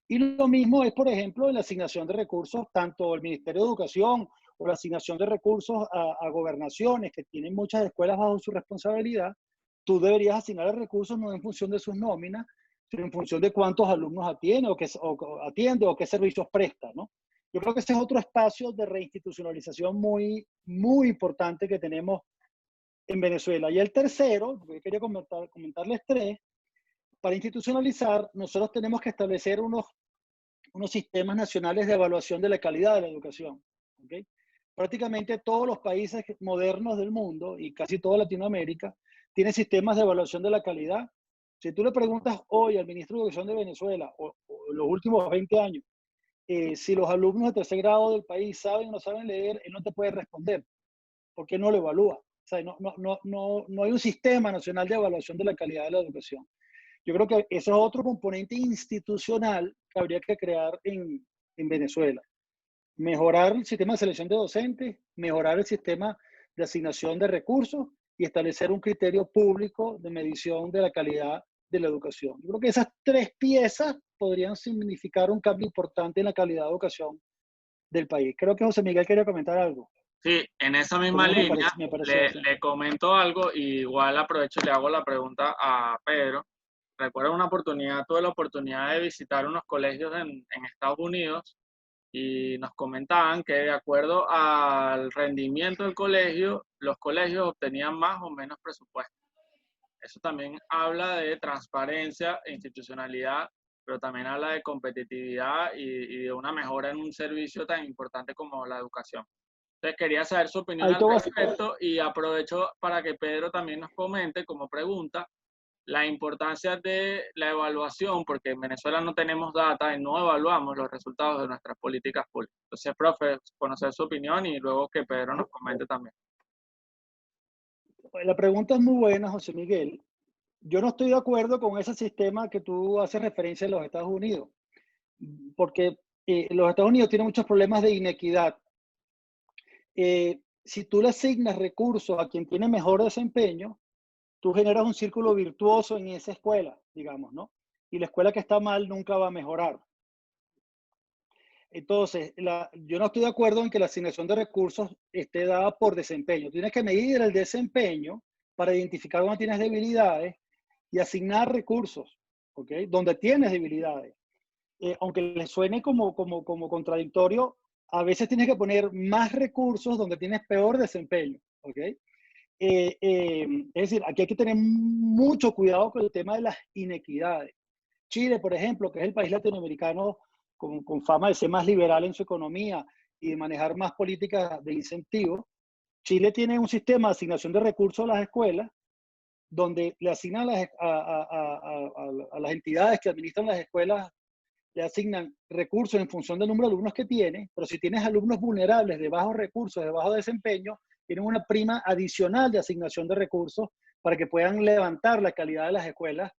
Y lo mismo es, por ejemplo, en la asignación de recursos, tanto el Ministerio de Educación o la asignación de recursos a gobernaciones que tienen muchas escuelas bajo su responsabilidad. Tú deberías asignar recursos no en función de sus nóminas, sino en función de cuántos alumnos atiende o qué servicios presta, ¿no? Yo creo que ese es otro espacio de reinstitucionalización muy, muy importante que tenemos en Venezuela. Y el tercero, porque quería comentarles tres, para institucionalizar, nosotros tenemos que establecer unos sistemas nacionales de evaluación de la calidad de la educación. ¿Okay? Prácticamente todos los países modernos del mundo y casi toda Latinoamérica tienen sistemas de evaluación de la calidad. Si tú le preguntas hoy al ministro de Educación de Venezuela, o los últimos 20 años, si los alumnos de tercer grado del país saben o no saben leer, él no te puede responder, porque no lo evalúa. O sea, no hay un sistema nacional de evaluación de la calidad de la educación. Yo creo que ese es otro componente institucional que habría que crear en Venezuela. Mejorar el sistema de selección de docentes, mejorar el sistema de asignación de recursos y establecer un criterio público de medición de la calidad de la educación. Yo creo que esas tres piezas podrían significar un cambio importante en la calidad de educación del país. Creo que José Miguel quería comentar algo. Sí, en esa misma línea le comento algo y igual aprovecho y le hago la pregunta a Pedro. Recuerdo una oportunidad, tuve la oportunidad de visitar unos colegios en Estados Unidos y nos comentaban que de acuerdo al rendimiento del colegio, los colegios obtenían más o menos presupuesto. eso también habla de transparencia e institucionalidad, pero también habla de competitividad y de una mejora en un servicio tan importante como la educación. Entonces quería saber su opinión Ahí al te voy a- respecto y aprovecho para que Pedro también nos comente como pregunta la importancia de la evaluación, porque en Venezuela no tenemos data y no evaluamos los resultados de nuestras políticas públicas. Entonces, profe, conocer su opinión y luego que Pedro nos comente también. La pregunta es muy buena, José Miguel. Yo no estoy de acuerdo con ese sistema que tú haces referencia en los Estados Unidos, porque los Estados Unidos tienen muchos problemas de inequidad. Si tú le asignas recursos a quien tiene mejor desempeño, tú generas un círculo virtuoso en esa escuela, digamos, ¿no? Y la escuela que está mal nunca va a mejorar. Entonces, yo no estoy de acuerdo en que la asignación de recursos esté dada por desempeño. Tienes que medir el desempeño para identificar dónde tienes debilidades y asignar recursos, ¿ok? Donde tienes debilidades. Aunque les suene como contradictorio, a veces tienes que poner más recursos donde tienes peor desempeño, ¿ok? Es decir, aquí hay que tener mucho cuidado con el tema de las inequidades. Chile, por ejemplo, que es el país latinoamericano con fama de ser más liberal en su economía y de manejar más políticas de incentivos, Chile tiene un sistema de asignación de recursos a las escuelas donde le asignan a las entidades que administran las escuelas, le asignan recursos en función del número de alumnos que tiene, pero si tienes alumnos vulnerables de bajos recursos, de bajo desempeño, tienen una prima adicional de asignación de recursos para que puedan levantar la calidad de las escuelas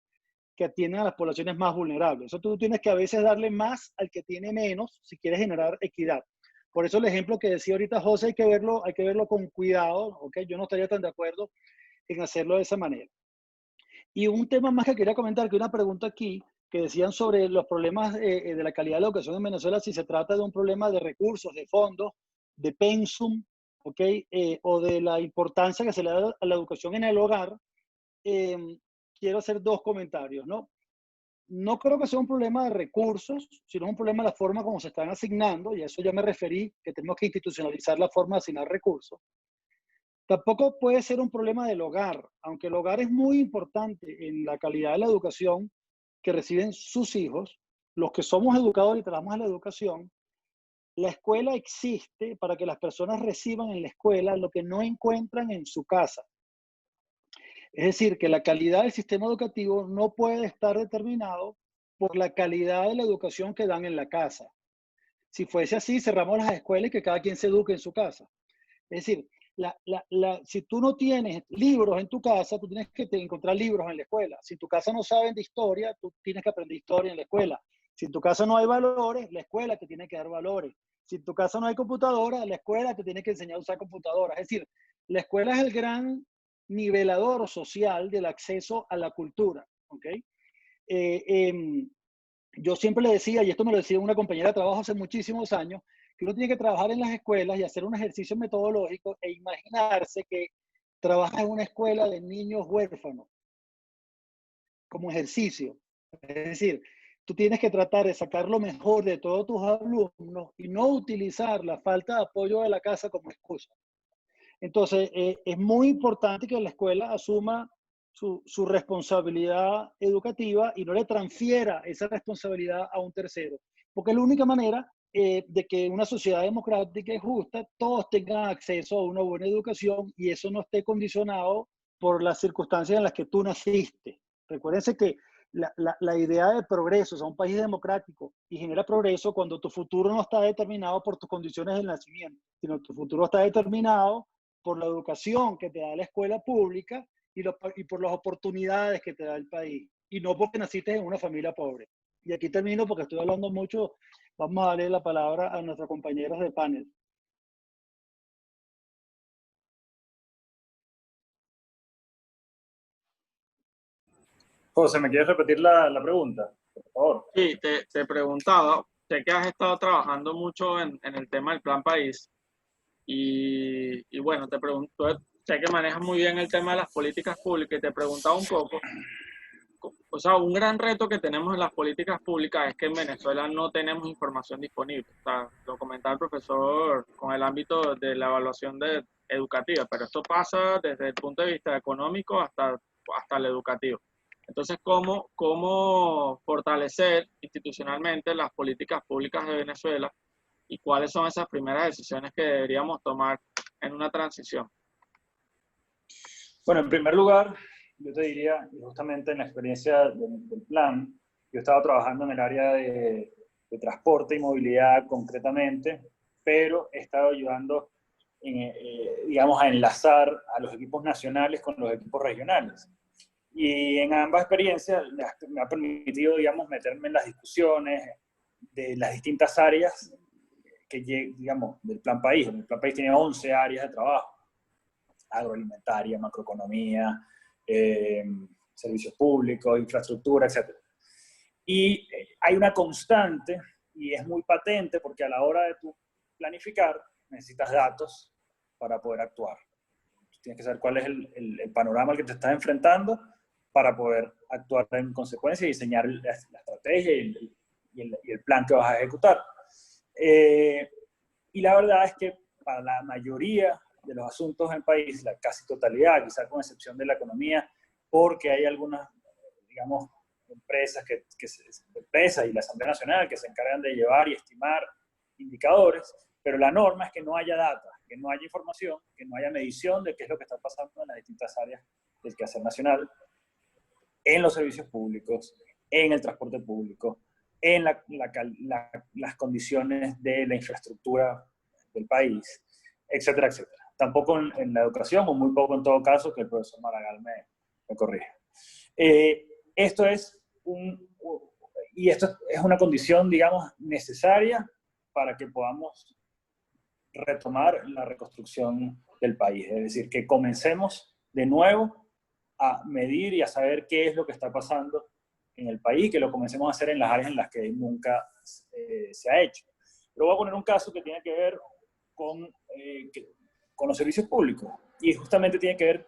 que atienden a las poblaciones más vulnerables. Eso tú tienes que a veces darle más al que tiene menos si quieres generar equidad. Por eso el ejemplo que decía ahorita José hay que verlo con cuidado, ¿ok? Yo no estaría tan de acuerdo en hacerlo de esa manera. Y un tema más que quería comentar, que una pregunta aquí, que decían sobre los problemas de la calidad de la educación en Venezuela, si se trata de un problema de recursos, de fondos, de pensum, ¿ok? O de la importancia que se le da a la educación en el hogar. Quiero hacer dos comentarios, ¿no? No creo que sea un problema de recursos, sino un problema de la forma como se están asignando, y a eso ya me referí, que tenemos que institucionalizar la forma de asignar recursos. Tampoco puede ser un problema del hogar, aunque el hogar es muy importante en la calidad de la educación que reciben sus hijos. Los que somos educadores y trabajamos en la educación, la escuela existe para que las personas reciban en la escuela lo que no encuentran en su casa. Es decir, que la calidad del sistema educativo no puede estar determinado por la calidad de la educación que dan en la casa. Si fuese así, cerramos las escuelas y que cada quien se eduque en su casa. Es decir, si tú no tienes libros en tu casa, tú tienes que encontrar libros en la escuela. Si en tu casa no saben de historia, tú tienes que aprender historia en la escuela. Si en tu casa no hay valores, la escuela te tiene que dar valores. Si en tu casa no hay computadora, la escuela te tiene que enseñar a usar computadora. Es decir, la escuela es el gran nivelador social del acceso a la cultura. ¿Okay? Yo siempre le decía, y esto me lo decía una compañera de trabajo hace muchísimos años, que uno tiene que trabajar en las escuelas y hacer un ejercicio metodológico e imaginarse que trabaja en una escuela de niños huérfanos como ejercicio. Es decir, tú tienes que tratar de sacar lo mejor de todos tus alumnos y no utilizar la falta de apoyo de la casa como excusa. Entonces, es muy importante que la escuela asuma su responsabilidad educativa y no le transfiera esa responsabilidad a un tercero, porque es la única manera de que una sociedad democrática y justa todos tengan acceso a una buena educación y eso no esté condicionado por las circunstancias en las que tú naciste. Recuérdense que la idea de progreso, o sea, un país democrático y genera progreso cuando tu futuro no está determinado por tus condiciones de nacimiento, sino tu futuro está determinado por la educación que te da la escuela pública y por las oportunidades que te da el país. Y no porque naciste en una familia pobre. Y aquí termino porque estoy hablando mucho. Vamos a darle la palabra a nuestros compañeros de panel. José, ¿me quieres repetir la pregunta? Por favor. Sí, te preguntaba, sé que has estado trabajando mucho en el tema del Plan País y bueno, te pregunto, sé que manejas muy bien el tema de las políticas públicas y te preguntaba un poco, o sea, un gran reto que tenemos en las políticas públicas es que en Venezuela no tenemos información disponible. O sea, lo comentaba el profesor con el ámbito de la evaluación educativa, pero esto pasa desde el punto de vista económico hasta hasta el educativo. Entonces, ¿cómo fortalecer institucionalmente las políticas públicas de Venezuela y cuáles son esas primeras decisiones que deberíamos tomar en una transición? Bueno, en primer lugar, yo te diría, justamente en la experiencia del plan, yo estaba trabajando en el área de transporte y movilidad concretamente, pero he estado ayudando, digamos, a enlazar a los equipos nacionales con los equipos regionales. Y en ambas experiencias me ha permitido, digamos, meterme en las discusiones de las distintas áreas que, digamos, del Plan País. El Plan País tiene 11 áreas de trabajo: agroalimentaria, macroeconomía, servicios públicos, infraestructura, etc. Y hay una constante, y es muy patente, porque a la hora de tu planificar necesitas datos para poder actuar. Tienes que saber cuál es el panorama al que te estás enfrentando para poder actuar en consecuencia y diseñar la estrategia y el plan que vas a ejecutar. Y la verdad es que para la mayoría de los asuntos en el país, la casi totalidad, quizás con excepción de la economía, porque hay algunas, digamos, empresas y la Asamblea Nacional que se encargan de llevar y estimar indicadores, pero la norma es que no haya data, que no haya información, que no haya medición de qué es lo que está pasando en las distintas áreas del quehacer nacional, en los servicios públicos, en el transporte público, en las condiciones de la infraestructura del país, etcétera, etcétera. Tampoco en la educación, o muy poco en todo caso, que el profesor Maragall me corrija. Esto es una condición, digamos, necesaria para que podamos retomar la reconstrucción del país. Es decir, que comencemos de nuevo a medir y a saber qué es lo que está pasando en el país, que lo comencemos a hacer en las áreas en las que nunca se ha hecho. Pero voy a poner un caso que tiene que ver con los servicios públicos, y justamente tiene que ver,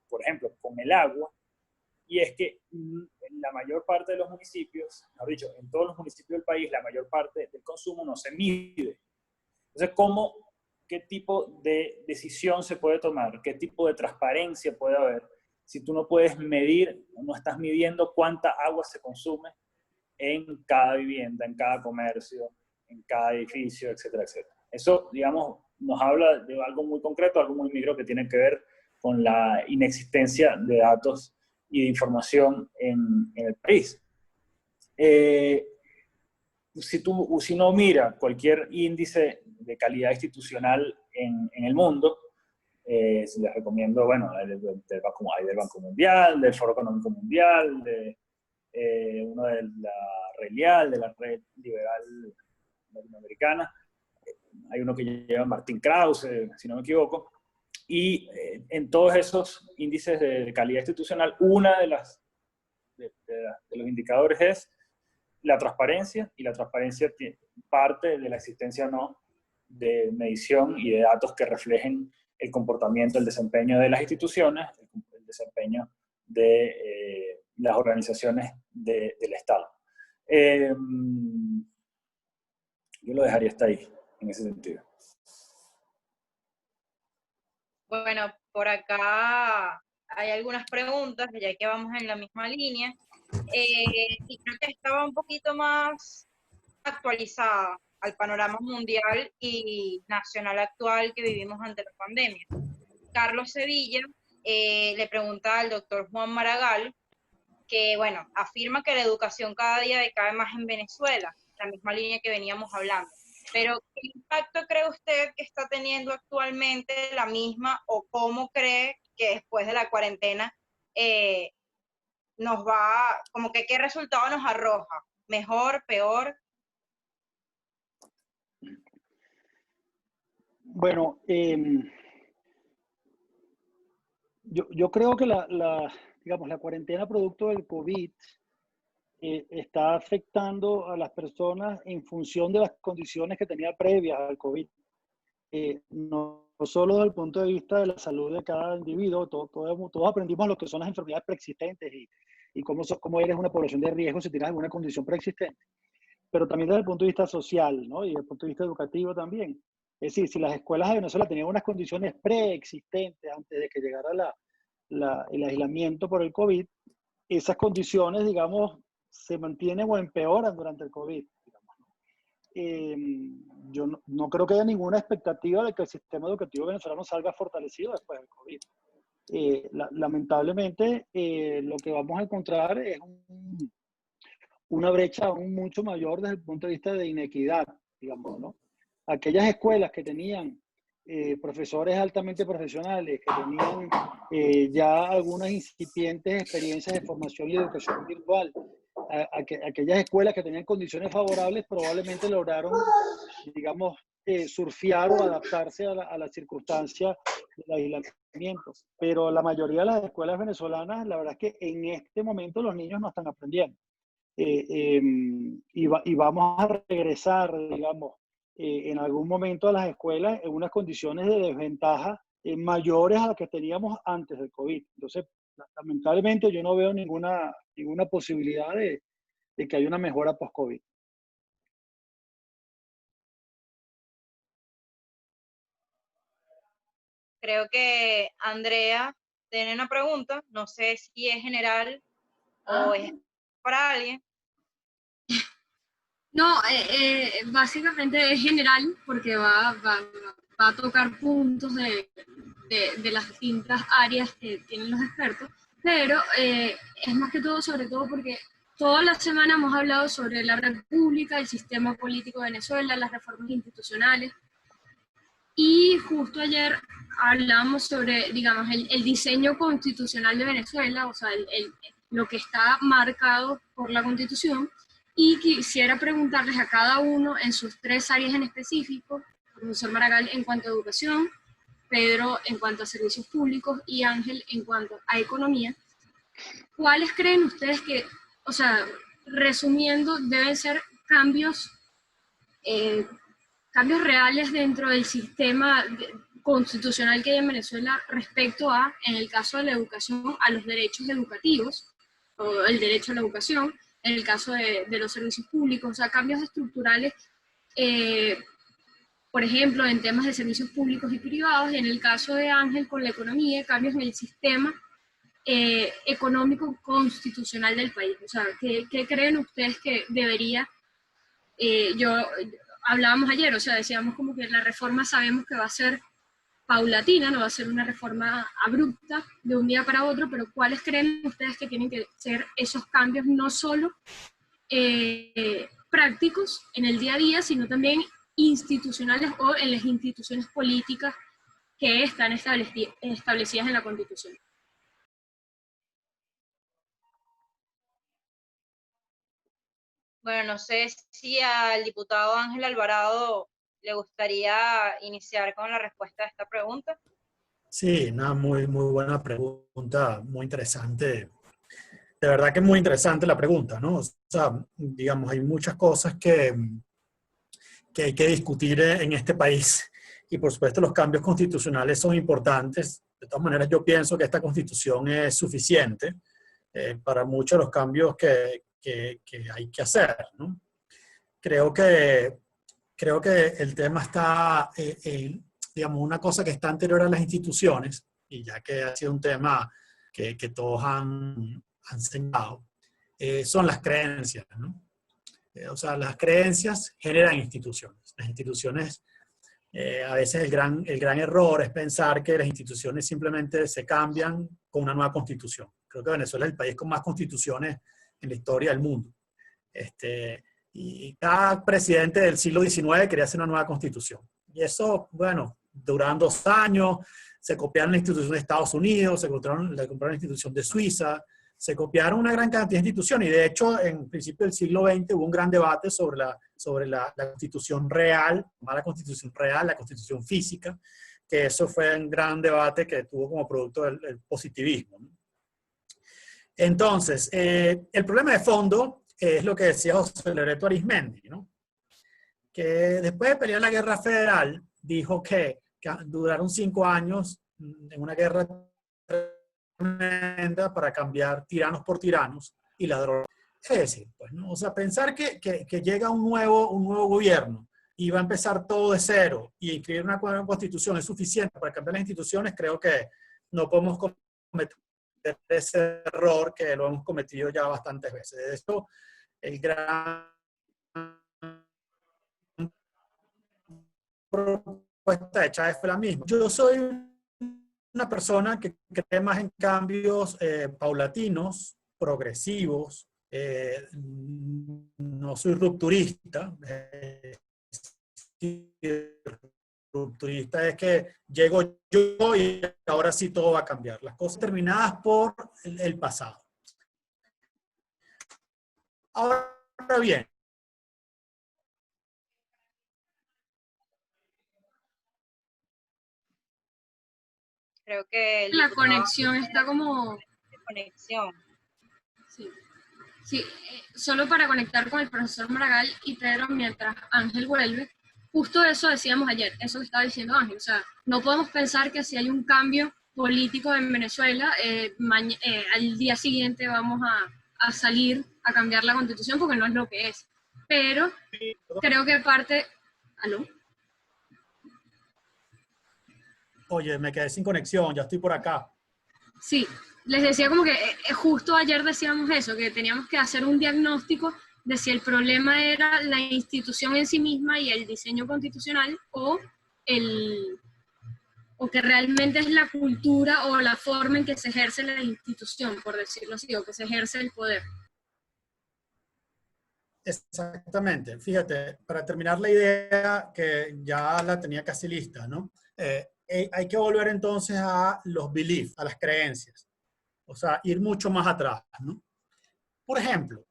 por ejemplo, con el agua, y es que en la mayor parte de los municipios, mejor dicho, en todos los municipios del país, la mayor parte del consumo no se mide. Entonces, ¿qué tipo de decisión se puede tomar? ¿Qué tipo de transparencia puede haber si tú no puedes medir, no estás midiendo cuánta agua se consume en cada vivienda, en cada comercio, en cada edificio, etcétera, etcétera? Eso, digamos, nos habla de algo muy concreto, algo muy micro que tiene que ver con la inexistencia de datos y de información en el país. Si uno mira cualquier índice de calidad institucional en el mundo, les recomiendo, bueno, del Banco Mundial, del Foro Económico Mundial, uno de la RELIAL, de la Red Liberal Latinoamericana. Hay uno que lleva Martín Krause, si no me equivoco. Y en todos esos índices de calidad institucional, una de los indicadores es la transparencia, y la transparencia parte de la existencia o no de medición y de datos que reflejen el comportamiento, el desempeño de las instituciones, el desempeño de las organizaciones del Estado. Yo lo dejaría hasta ahí, en ese sentido. Bueno, por acá hay algunas preguntas, ya que vamos en la misma línea, y creo que estaba un poquito más actualizada al panorama mundial y nacional actual que vivimos ante la pandemia. Carlos Sevilla le pregunta al doctor Juan Maragall, que, bueno, afirma que la educación cada día decae más en Venezuela, la misma línea que veníamos hablando. Pero, ¿qué impacto cree usted que está teniendo actualmente la misma, o cómo cree que después de la cuarentena nos va, como que qué resultado nos arroja? ¿Mejor, peor? Bueno, yo creo que digamos, la cuarentena producto del COVID está afectando a las personas en función de las condiciones que tenía previas al COVID. No solo desde el punto de vista de la salud de cada individuo, todos aprendimos lo que son las enfermedades preexistentes y cómo eres una población de riesgo si tienes alguna condición preexistente, pero también desde el punto de vista social, ¿no? Y desde el punto de vista educativo también. Es decir, si las escuelas de Venezuela tenían unas condiciones preexistentes antes de que llegara el aislamiento por el COVID, esas condiciones, digamos, se mantienen o empeoran durante el COVID. Yo no creo que haya ninguna expectativa de que el sistema educativo venezolano salga fortalecido después del COVID. Lamentablemente, lo que vamos a encontrar es una brecha aún mucho mayor desde el punto de vista de inequidad, digamos, ¿no? Aquellas escuelas que tenían profesores altamente profesionales, que tenían ya algunas incipientes experiencias de formación y educación virtual, aquellas escuelas que tenían condiciones favorables probablemente lograron, digamos, surfear o adaptarse a la circunstancia del aislamiento. Pero la mayoría de las escuelas venezolanas, la verdad es que en este momento los niños no están aprendiendo. Y vamos a regresar, digamos, en algún momento a las escuelas en unas condiciones de desventaja mayores a las que teníamos antes del COVID. Entonces, lamentablemente yo no veo ninguna posibilidad de que haya una mejora post-COVID. Creo que Andrea tiene una pregunta, no sé si es general o es para alguien. No, básicamente es general porque va a tocar puntos de las distintas áreas que tienen los expertos, pero es más que todo, sobre todo porque toda la semana hemos hablado sobre la república, el sistema político de Venezuela, las reformas institucionales, y justo ayer hablamos sobre, digamos, el diseño constitucional de Venezuela, o sea, lo que está marcado por la Constitución, y quisiera preguntarles a cada uno en sus 3 áreas en específico, profesor Maragall en cuanto a educación, Pedro en cuanto a servicios públicos y Ángel en cuanto a economía, ¿cuáles creen ustedes que, o sea, resumiendo, deben ser cambios reales dentro del sistema constitucional que hay en Venezuela respecto a, en el caso de la educación, a los derechos educativos, o el derecho a la educación, en el caso de los servicios públicos, o sea, cambios estructurales, por ejemplo, en temas de servicios públicos y privados, y en el caso de Ángel con la economía, cambios en el sistema económico constitucional del país. O sea, ¿qué creen ustedes que debería? Hablábamos ayer, o sea, decíamos como que la reforma sabemos que va a ser paulatina, no va a ser una reforma abrupta de un día para otro, pero ¿cuáles creen ustedes que tienen que ser esos cambios no solo prácticos en el día a día, sino también institucionales o en las instituciones políticas que están establecidas en la Constitución? Bueno, no sé si al diputado Ángel Alvarado le gustaría iniciar con la respuesta a esta pregunta. Sí, una muy buena pregunta, muy interesante. De verdad que es muy interesante la pregunta, ¿no? O sea, digamos, hay muchas cosas que hay que discutir en este país. Y por supuesto los cambios constitucionales son importantes. De todas maneras, yo pienso que esta constitución es suficiente para muchos de los cambios que hay que hacer, ¿no? Creo que el tema está, digamos, una cosa que está anterior a las instituciones, y ya que ha sido un tema que todos han señalado, son las creencias, ¿no? O sea, las creencias generan instituciones. Las instituciones, a veces el gran error es pensar que las instituciones simplemente se cambian con una nueva constitución. Creo que Venezuela es el país con más constituciones en la historia del mundo. Y cada presidente del siglo XIX quería hacer una nueva constitución. Y eso, bueno, duraron 2 años, se copiaron la institución de Estados Unidos, se compraron la institución de Suiza, se copiaron una gran cantidad de instituciones. Y de hecho, en principio del siglo XX hubo un gran debate sobre la constitución real, no la constitución real, la constitución física, que eso fue un gran debate que tuvo como producto el positivismo, ¿no? Entonces, el problema de fondo es lo que decía José Loreto Arizmendi, ¿no? Que después de pelear la guerra federal, dijo que duraron 5 años en una guerra tremenda para cambiar tiranos por tiranos y ladrones. Es decir, pues, ¿no? O sea, pensar que llega un nuevo gobierno y va a empezar todo de cero y escribir una constitución es suficiente para cambiar las instituciones, creo que no podemos cometer ese error que lo hemos cometido ya bastantes veces. De hecho, el gran propuesta de Chávez fue la misma. Yo soy una persona que cree más en cambios paulatinos, progresivos, no soy rupturista. Rupturista es que llego yo y ahora sí todo va a cambiar. Las cosas terminadas por el pasado. Ahora bien, Creo que La conexión está como... conexión. Sí. Sí, solo para conectar con el profesor Maragall y Pedro mientras Ángel vuelve, justo eso decíamos ayer, eso que estaba diciendo Ángel, o sea, no podemos pensar que si hay un cambio político en Venezuela, al día siguiente vamos a salir a cambiar la constitución porque no es lo que es. Pero creo que parte... ¿Aló? oye, me quedé sin conexión, ya estoy por acá. Sí, les decía como que justo ayer decíamos eso, que teníamos que hacer un diagnóstico de si el problema era la institución en sí misma y el diseño constitucional o que realmente es la cultura o la forma en que se ejerce la institución, por decirlo así, o que se ejerce el poder. Exactamente. Fíjate, para terminar la idea que ya la tenía casi lista, ¿no? Hay que volver entonces a los beliefs, a las creencias. O sea, ir mucho más atrás, ¿no? Por ejemplo,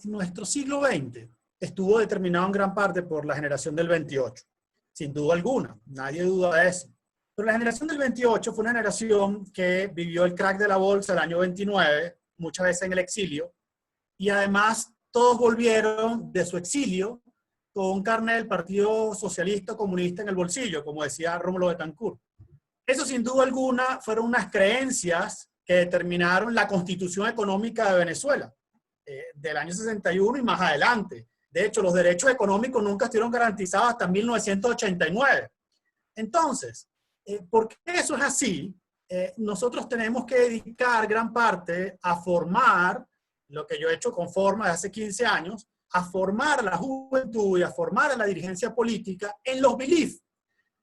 nuestro siglo XX estuvo determinado en gran parte por la generación del 28, sin duda alguna, nadie duda de eso. Pero la generación del 28 fue una generación que vivió el crack de la bolsa el año 29, muchas veces en el exilio, y además todos volvieron de su exilio con un carnet del Partido Socialista Comunista en el bolsillo, como decía Rómulo Betancourt. Eso sin duda alguna fueron unas creencias que determinaron la constitución económica de Venezuela, del año 61 y más adelante. De hecho, los derechos económicos nunca estuvieron garantizados hasta 1989. Entonces, ¿por qué eso es así? Nosotros tenemos que dedicar gran parte a formar, lo que yo he hecho con Forma de hace 15 años, a formar a la juventud y a formar a la dirigencia política en los beliefs,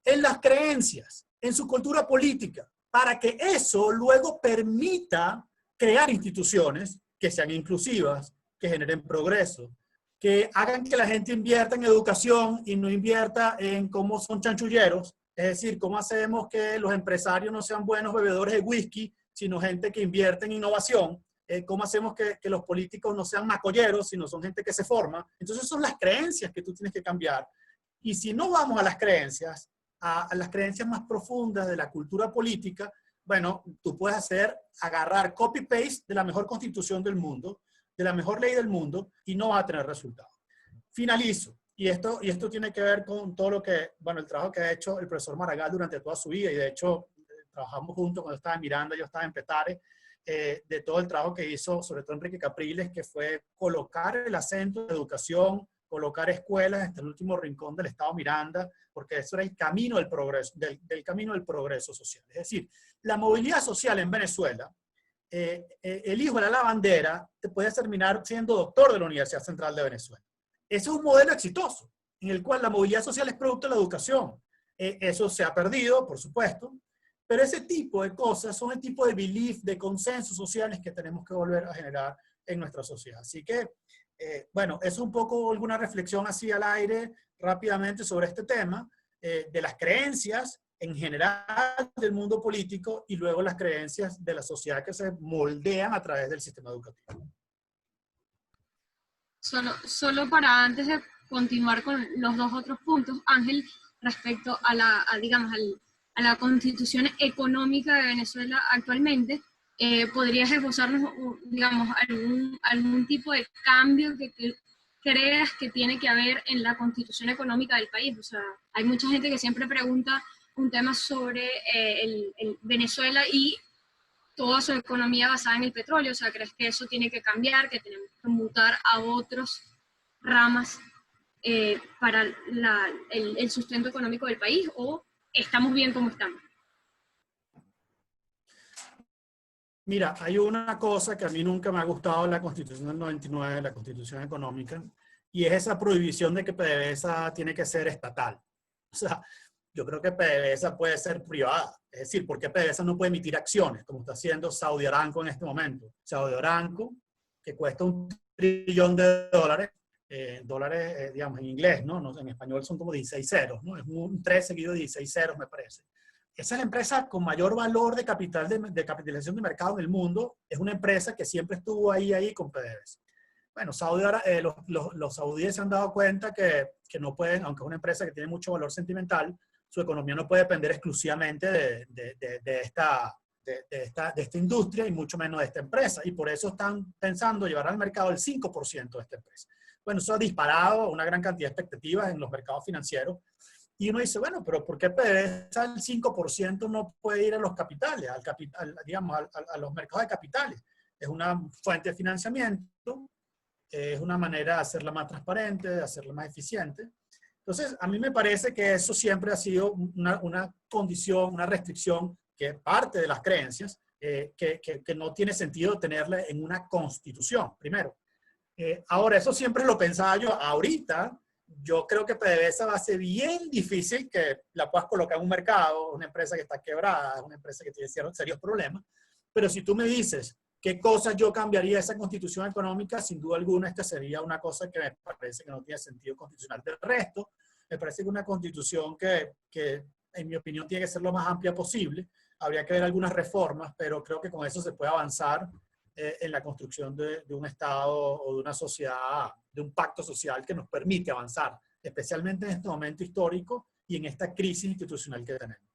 en las creencias, en su cultura política, para que eso luego permita crear instituciones que sean inclusivas, que generen progreso, que hagan que la gente invierta en educación y no invierta en cómo son chanchulleros, es decir, cómo hacemos que los empresarios no sean buenos bebedores de whisky, sino gente que invierte en innovación, cómo hacemos que los políticos no sean macolleros, sino son gente que se forma. Entonces son las creencias que tú tienes que cambiar. Y si no vamos a las creencias más profundas de la cultura política, bueno, tú puedes agarrar copy-paste de la mejor constitución del mundo, de la mejor ley del mundo, y no vas a tener resultados. Finalizo. Y esto tiene que ver con todo lo que, bueno, el trabajo que ha hecho el profesor Maragall durante toda su vida, y de hecho trabajamos juntos cuando estaba en Miranda, yo estaba en Petare, de todo el trabajo que hizo, sobre todo Enrique Capriles, que fue colocar el acento en educación, colocar escuelas hasta el último rincón del estado Miranda, porque eso era el camino del progreso, del camino del progreso social. Es decir, la movilidad social en Venezuela, el hijo de la lavandera te puede terminar siendo doctor de la Universidad Central de Venezuela. Ese es un modelo exitoso, en el cual la movilidad social es producto de la educación. Eso se ha perdido, por supuesto, pero ese tipo de cosas son el tipo de belief, de consensos sociales que tenemos que volver a generar en nuestra sociedad. Así que, bueno, es un poco alguna reflexión así al aire rápidamente sobre este tema, de las creencias en general del mundo político y luego las creencias de la sociedad que se moldean a través del sistema educativo. Solo para antes de continuar con los dos otros puntos, Ángel, respecto a la constitución económica de Venezuela actualmente, ¿podrías esbozarnos, digamos, algún tipo de cambio que creas que tiene que haber en la constitución económica del país? O sea, hay mucha gente que siempre pregunta un tema sobre el Venezuela y toda su economía basada en el petróleo. O sea, ¿crees que eso tiene que cambiar, que tenemos que mutar a otras ramas para el sustento económico del país, o estamos bien como estamos? Mira, hay una cosa que a mí nunca me ha gustado en la Constitución del 99, la Constitución Económica, y es esa prohibición de que PDVSA tiene que ser estatal. O sea, yo creo que PDVSA puede ser privada. Es decir, ¿por qué PDVSA no puede emitir acciones, como está haciendo Saudi Aramco en este momento? Saudi Aramco, que cuesta $1 trillón, digamos, en inglés, ¿no? En español son como 16 ceros, ¿no? Es un 3 seguido de 16 ceros, me parece. Esa es la empresa con mayor valor de capital de capitalización de mercado en el mundo. Es una empresa que siempre estuvo ahí con PDVSA. Bueno, los saudíes se han dado cuenta que no pueden, aunque es una empresa que tiene mucho valor sentimental, su economía no puede depender exclusivamente de esta industria y mucho menos de esta empresa. Y por eso están pensando llevar al mercado el 5% de esta empresa. Bueno, eso ha disparado una gran cantidad de expectativas en los mercados financieros. Y uno dice, bueno, pero ¿por qué PDVSA el 5% no puede ir a los capitales, digamos, a los mercados de capitales? Es una fuente de financiamiento, es una manera de hacerla más transparente, de hacerla más eficiente. Entonces, a mí me parece que eso siempre ha sido una condición, una restricción que es parte de las creencias, que no tiene sentido tenerla en una constitución, primero. Ahora, eso siempre lo pensaba yo. Ahorita, yo creo que PDVSA va a ser bien difícil que la puedas colocar en un mercado, una empresa que está quebrada, una empresa que tiene serios problemas. Pero si tú me dices qué cosas yo cambiaría de esa constitución económica, sin duda alguna esta sería una cosa que me parece que no tiene sentido constitucional. Del resto, me parece que una constitución que en mi opinión tiene que ser lo más amplia posible. Habría que ver algunas reformas, pero creo que con eso se puede avanzar en la construcción de un Estado o de una sociedad, de un pacto social que nos permite avanzar, especialmente en este momento histórico y en esta crisis institucional que tenemos.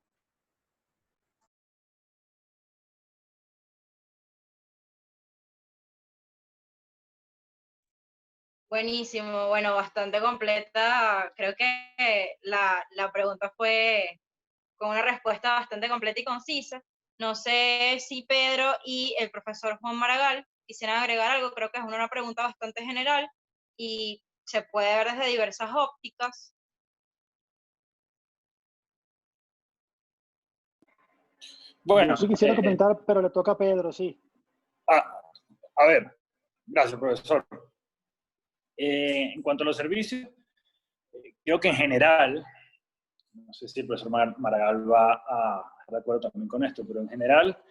Buenísimo, bueno, bastante completa. Creo que la pregunta fue con una respuesta bastante completa y concisa. No sé si Pedro y el profesor Juan Maragall quisieran agregar algo. Creo que es una pregunta bastante general y se puede ver desde diversas ópticas. Bueno, yo sí quisiera comentar, pero le toca a Pedro, sí. A ver, gracias, profesor. En cuanto a los servicios, creo que en general, no sé si el profesor Maragall va a estar de acuerdo también con esto, pero en general,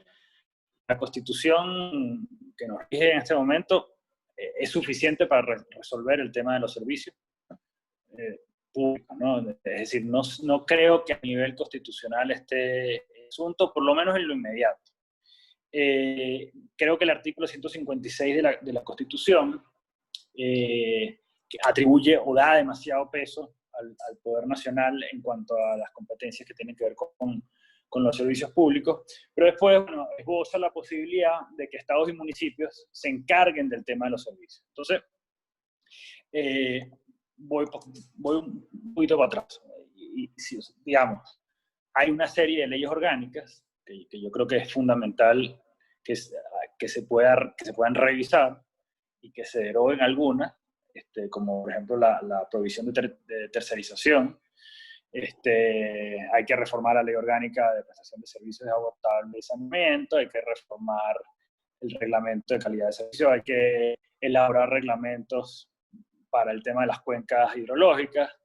la Constitución que nos rige en este momento es suficiente para resolver el tema de los servicios públicos, ¿no? Es decir, no creo que a nivel constitucional esté asunto, por lo menos en lo inmediato. Creo que el artículo 156 de la Constitución que atribuye o da demasiado peso al Poder Nacional en cuanto a las competencias que tienen que ver con los servicios públicos, pero después, bueno, esboza la posibilidad de que estados y municipios se encarguen del tema de los servicios. Entonces, voy un poquito para atrás. Y, digamos, hay una serie de leyes orgánicas que yo creo que es fundamental que se puedan revisar y que se deroguen algunas, como por ejemplo la prohibición de tercerización. Hay que reformar la ley orgánica de prestación de servicios de agua potable y saneamiento, hay que reformar el reglamento de calidad de servicio, hay que elaborar reglamentos para el tema de las cuencas hidrológicas,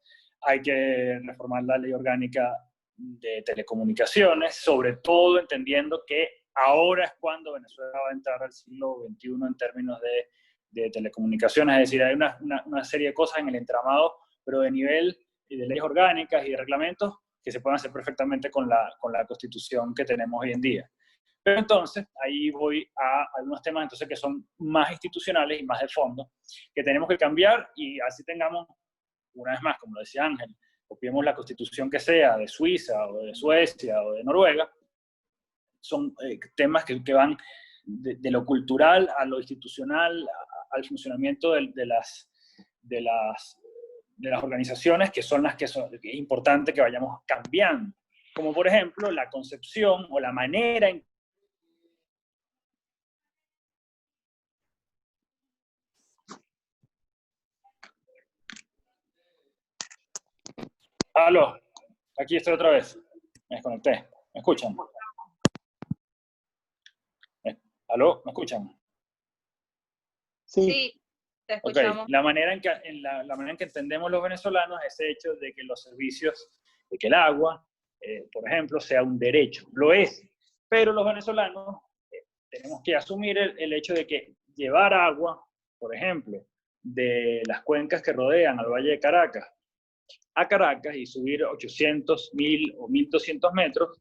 hay que reformar la ley orgánica de telecomunicaciones, sobre todo entendiendo que ahora es cuando Venezuela va a entrar al siglo XXI en términos de telecomunicaciones, es decir, hay una serie de cosas en el entramado, pero de nivel de leyes orgánicas y de reglamentos que se pueden hacer perfectamente con la Constitución que tenemos hoy en día. Pero entonces, ahí voy a algunos temas entonces que son más institucionales y más de fondo, que tenemos que cambiar y así tengamos, una vez más, como lo decía Ángel, copiemos la Constitución que sea de Suiza o de Suecia o de Noruega, son temas que van de lo cultural a lo institucional, al funcionamiento de las organizaciones que son las que es importante que vayamos cambiando. Como por ejemplo la concepción o la manera en Aló, aquí estoy otra vez. Me desconecté. ¿Me escuchan? ¿Aló? ¿Me escuchan? Sí, te escuchamos. Okay. La manera en que entendemos los venezolanos es ese hecho de que los servicios, de que el agua, por ejemplo, sea un derecho. Lo es, pero los venezolanos tenemos que asumir el hecho de que llevar agua, por ejemplo, de las cuencas que rodean al Valle de Caracas a Caracas y subir 800, 1000 o 1200 metros,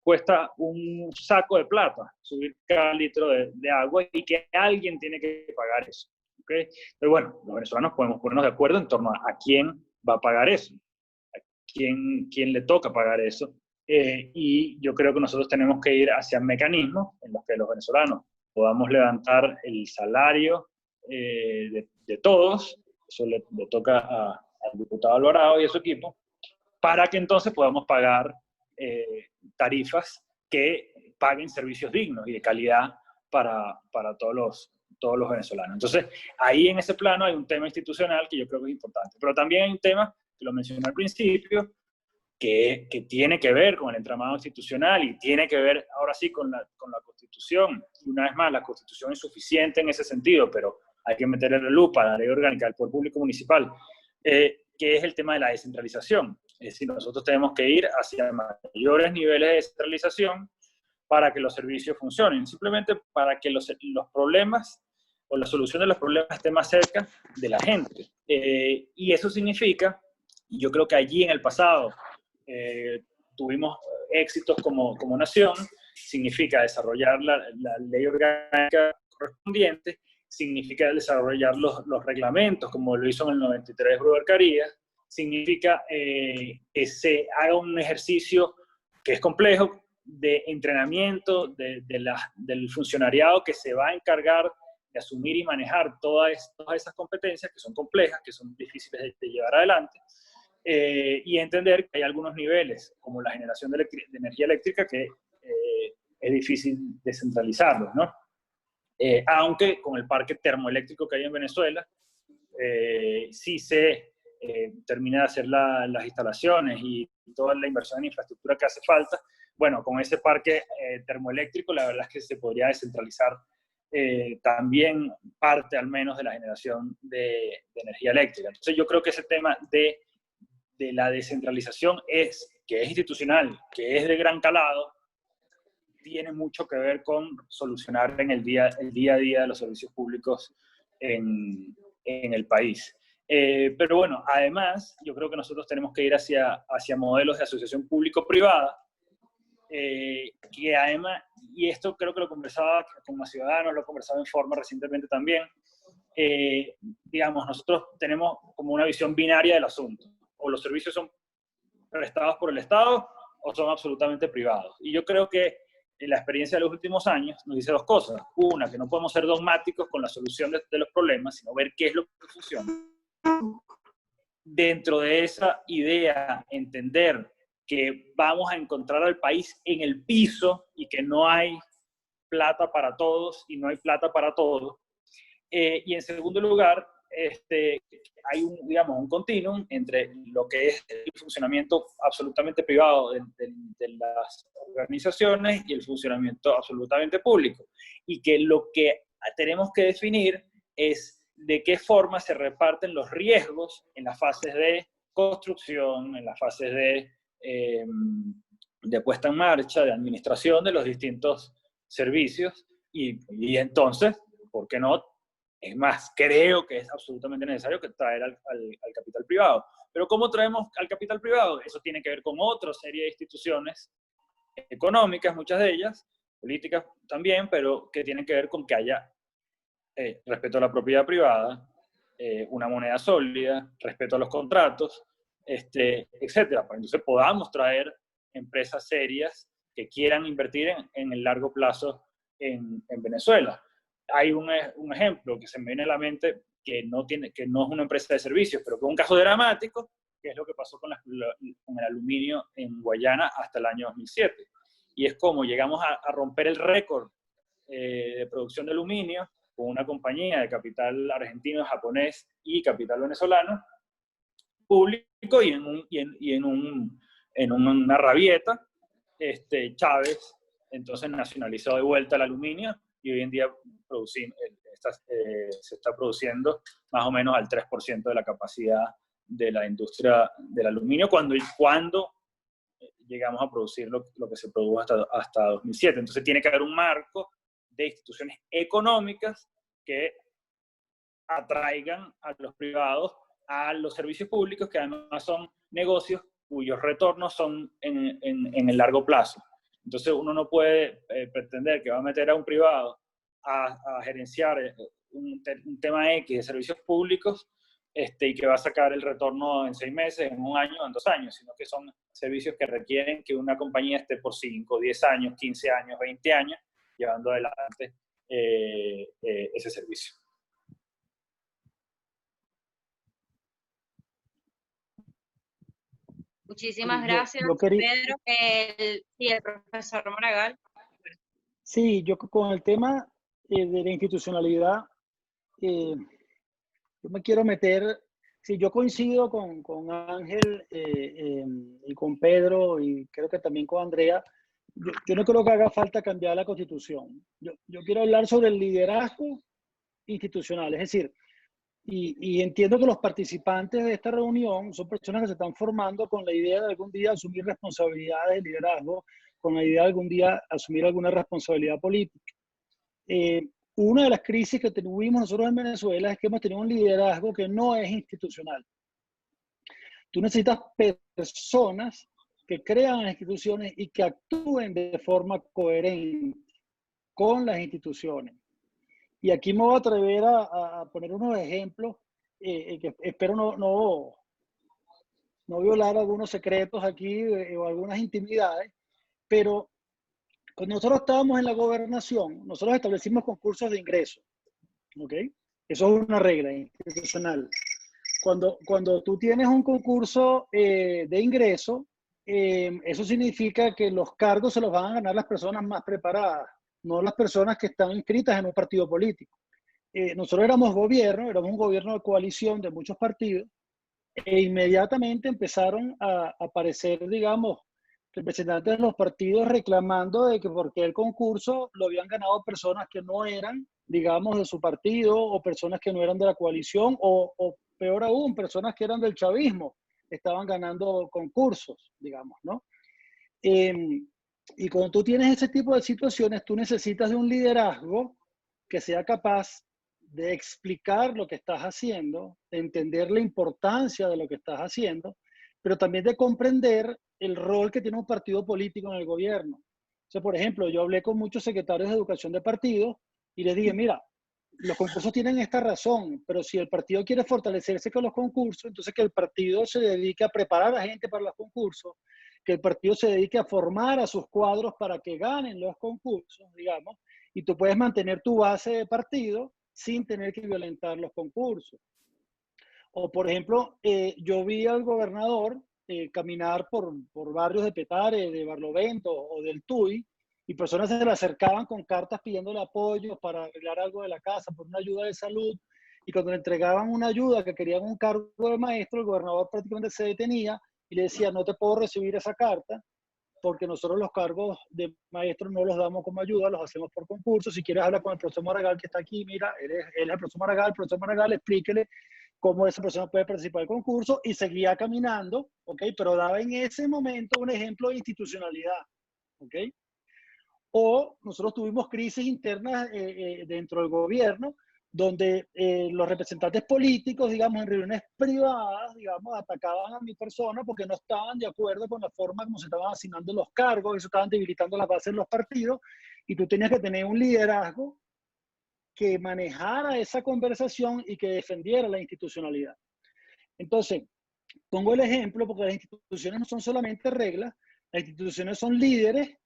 cuesta un saco de plata subir cada litro de agua y que alguien tiene que pagar eso. ¿Okay? Pero bueno, los venezolanos podemos ponernos de acuerdo en torno a quién va a pagar eso, a quién le toca pagar eso. Y yo creo que nosotros tenemos que ir hacia mecanismos en los que los venezolanos podamos levantar el salario de todos, eso le toca al diputado Alvarado y a su equipo, para que entonces podamos pagar tarifas que paguen servicios dignos y de calidad para todos los venezolanos. Entonces, ahí en ese plano hay un tema institucional que yo creo que es importante. Pero también hay un tema, que lo mencioné al principio, que tiene que ver con el entramado institucional y tiene que ver ahora sí con la Constitución. Y una vez más, la Constitución es suficiente en ese sentido, pero hay que meterle la lupa a la Ley Orgánica del Poder Público Municipal, que es el tema de la descentralización. Es decir, nosotros tenemos que ir hacia mayores niveles de descentralización para que los servicios funcionen, simplemente para que los problemas o la solución de los problemas esté más cerca de la gente. Y eso significa, y yo creo que allí en el pasado tuvimos éxitos como nación, significa desarrollar la ley orgánica correspondiente, significa desarrollar los reglamentos, como lo hizo en el 93 Bruder Carías, significa que se haga un ejercicio que es complejo de entrenamiento del funcionariado que se va a encargar de asumir y manejar todas esas competencias que son complejas, que son difíciles de llevar adelante, y entender que hay algunos niveles, como la generación de energía eléctrica, que es difícil descentralizarlos, ¿no? Aunque con el parque termoeléctrico que hay en Venezuela, sí se termina de hacer las instalaciones y toda la inversión en infraestructura que hace falta. Bueno, con ese parque termoeléctrico, la verdad es que se podría descentralizar también parte al menos de la generación de energía eléctrica. Entonces yo creo que ese tema de la descentralización que es institucional, que es de gran calado, tiene mucho que ver con solucionar en el día a día de los servicios públicos en el país. Pero bueno, además, yo creo que nosotros tenemos que ir hacia modelos de asociación público-privada, que además, y esto creo que lo conversaba con los ciudadanos, lo he conversado en forma recientemente también, digamos, nosotros tenemos como una visión binaria del asunto. O los servicios son prestados por el Estado o son absolutamente privados. Y yo creo que la experiencia de los últimos años nos dice dos cosas. Una, que no podemos ser dogmáticos con la solución de los problemas, sino ver qué es lo que funciona. Dentro de esa idea, entender que vamos a encontrar al país en el piso y que no hay plata para todos y no hay plata para todo. Y en segundo lugar, hay un continuum entre lo que es el funcionamiento absolutamente privado de las organizaciones y el funcionamiento absolutamente público. Y que lo que tenemos que definir es de qué forma se reparten los riesgos en las fases de construcción, en las fases de puesta en marcha, de administración de los distintos servicios. Y entonces, ¿por qué no? Es más, creo que es absolutamente necesario traer al capital privado. Pero ¿cómo traemos al capital privado? Eso tiene que ver con otra serie de instituciones económicas, muchas de ellas, políticas también, pero que tienen que ver con que haya respeto a la propiedad privada, una moneda sólida, respeto a los contratos, etcétera. Para entonces podamos traer empresas serias que quieran invertir en el largo plazo en Venezuela. Hay un ejemplo que se me viene a la mente que no es una empresa de servicios, pero que es un caso dramático, que es lo que pasó con el aluminio en Guayana hasta el año 2007. Y es como llegamos a romper el récord de producción de aluminio con una compañía de capital argentino, japonés y capital venezolano, público, y en una rabieta, Chávez entonces nacionalizó de vuelta el aluminio, y hoy en día se está produciendo más o menos al 3% de la capacidad de la industria del aluminio cuando llegamos a producir lo que se produjo hasta 2007. Entonces tiene que haber un marco de instituciones económicas que atraigan a los privados a los servicios públicos, que además son negocios cuyos retornos son en el largo plazo. Entonces uno no puede pretender que va a meter a un privado a gerenciar un tema X de servicios públicos y que va a sacar el retorno en 6 meses, en 1 año, en 2 años, sino que son servicios que requieren que una compañía esté por 5, 10 años, 15 años, 20 años llevando adelante ese servicio. Muchísimas gracias, Pedro. El profesor Maragall. Sí, yo con el tema de la institucionalidad, yo me quiero meter, sí, yo coincido con Ángel y con Pedro y creo que también con Andrea. Yo no creo que haga falta cambiar la Constitución. Yo quiero hablar sobre el liderazgo institucional, es decir, y entiendo que los participantes de esta reunión son personas que se están formando con la idea de algún día asumir responsabilidades de liderazgo, con la idea de algún día asumir alguna responsabilidad política. Una de las crisis que tuvimos nosotros en Venezuela es que hemos tenido un liderazgo que no es institucional. Tú necesitas personas que crean las instituciones y que actúen de forma coherente con las instituciones. Y aquí me voy a atrever a poner unos ejemplos que espero no violar algunos secretos aquí o algunas intimidades, pero cuando nosotros estábamos en la gobernación, nosotros establecimos concursos de ingreso, ¿ok? Eso es una regla institucional. Cuando tú tienes un concurso de ingreso, eso significa que los cargos se los van a ganar las personas más preparadas, no las personas que están inscritas en un partido político. Nosotros éramos un gobierno de coalición de muchos partidos, e inmediatamente empezaron a aparecer, digamos, representantes de los partidos reclamando de que porque el concurso lo habían ganado personas que no eran, digamos, de su partido, o personas que no eran de la coalición, o peor aún, personas que eran del chavismo, estaban ganando concursos, digamos, ¿no? Y cuando tú tienes ese tipo de situaciones, tú necesitas de un liderazgo que sea capaz de explicar lo que estás haciendo, de entender la importancia de lo que estás haciendo, pero también de comprender el rol que tiene un partido político en el gobierno. O sea, por ejemplo, yo hablé con muchos secretarios de educación de partidos y les dije, mira, los concursos tienen esta razón, pero si el partido quiere fortalecerse con los concursos, entonces que el partido se dedique a preparar a gente para los concursos, que el partido se dedique a formar a sus cuadros para que ganen los concursos, digamos, y tú puedes mantener tu base de partido sin tener que violentar los concursos. O, por ejemplo, yo vi al gobernador caminar por barrios de Petare, de Barlovento o del Tuy, y personas se le acercaban con cartas pidiéndole apoyo para arreglar algo de la casa, por una ayuda de salud, y cuando le entregaban una ayuda que querían un cargo de maestro, el gobernador prácticamente se detenía y le decía, no te puedo recibir esa carta, porque nosotros los cargos de maestro no los damos como ayuda, los hacemos por concurso. Si quieres hablar con el profesor Maragall que está aquí, mira, él es el profesor Maragall, explíquele cómo esa persona puede participar del concurso, y seguía caminando, ¿ok? Pero daba en ese momento un ejemplo de institucionalidad, ¿ok? O nosotros tuvimos crisis internas dentro del gobierno, donde los representantes políticos, digamos, en reuniones privadas, digamos, atacaban a mi persona porque no estaban de acuerdo con la forma como se estaban asignando los cargos, eso estaban debilitando las bases de los partidos, y tú tenías que tener un liderazgo que manejara esa conversación y que defendiera la institucionalidad. Entonces, pongo el ejemplo porque las instituciones no son solamente reglas, las instituciones son líderes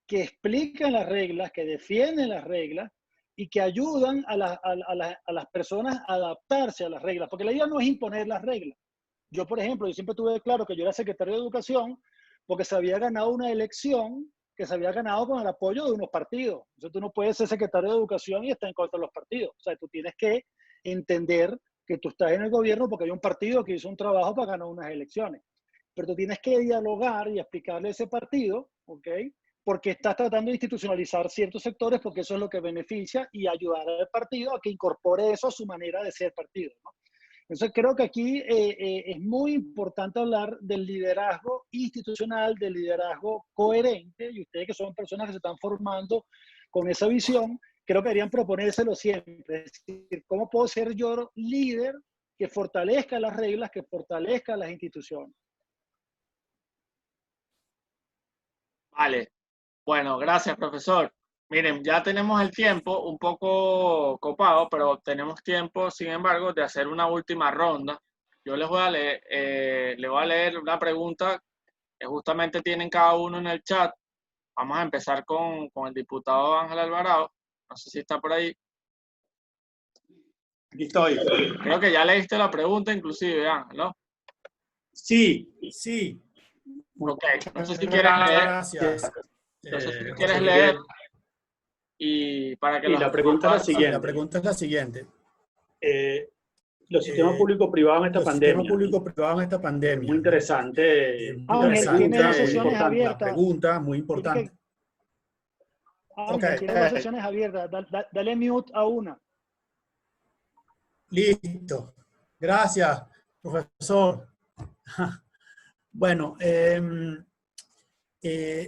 que explican las reglas, que defienden las reglas y que ayudan a las personas a adaptarse a las reglas, porque la idea no es imponer las reglas. Yo, por ejemplo, yo siempre tuve claro que yo era secretario de Educación porque se había ganado una elección que se había ganado con el apoyo de unos partidos. Entonces tú no puedes ser secretario de Educación y estar en contra de los partidos. O sea, tú tienes que entender que tú estás en el gobierno porque hay un partido que hizo un trabajo para ganar unas elecciones. Pero tú tienes que dialogar y explicarle a ese partido, ¿ok?, porque estás tratando de institucionalizar ciertos sectores, porque eso es lo que beneficia, y ayudar al partido a que incorpore eso a su manera de ser partido, ¿no? Entonces creo que aquí es muy importante hablar del liderazgo institucional, del liderazgo coherente, y ustedes que son personas que se están formando con esa visión, creo que deberían proponérselo siempre. Es decir, ¿cómo puedo ser yo líder que fortalezca las reglas, que fortalezca las instituciones? Vale. Bueno, gracias, profesor. Miren, ya tenemos el tiempo un poco copado, pero tenemos tiempo, sin embargo, de hacer una última ronda. Yo les voy a leer una pregunta que justamente tienen cada uno en el chat. Vamos a empezar con el diputado Ángel Alvarado. No sé si está por ahí. Aquí estoy. Creo que ya leíste la pregunta, inclusive, Ángel, ¿no? Sí. Ok, no sé si quieres leer. Gracias. No sé si quieres leer. Y para que la pregunta es la siguiente. La pregunta es la siguiente. Los sistemas público-privados en esta pandemia. Los sistemas público-privados en esta pandemia. Muy interesante. Ángel, tiene dos sesiones abiertas. La pregunta, muy importante. Ángel, tiene dos sesiones abiertas. Dale mute a una. Listo. Gracias, profesor. Bueno,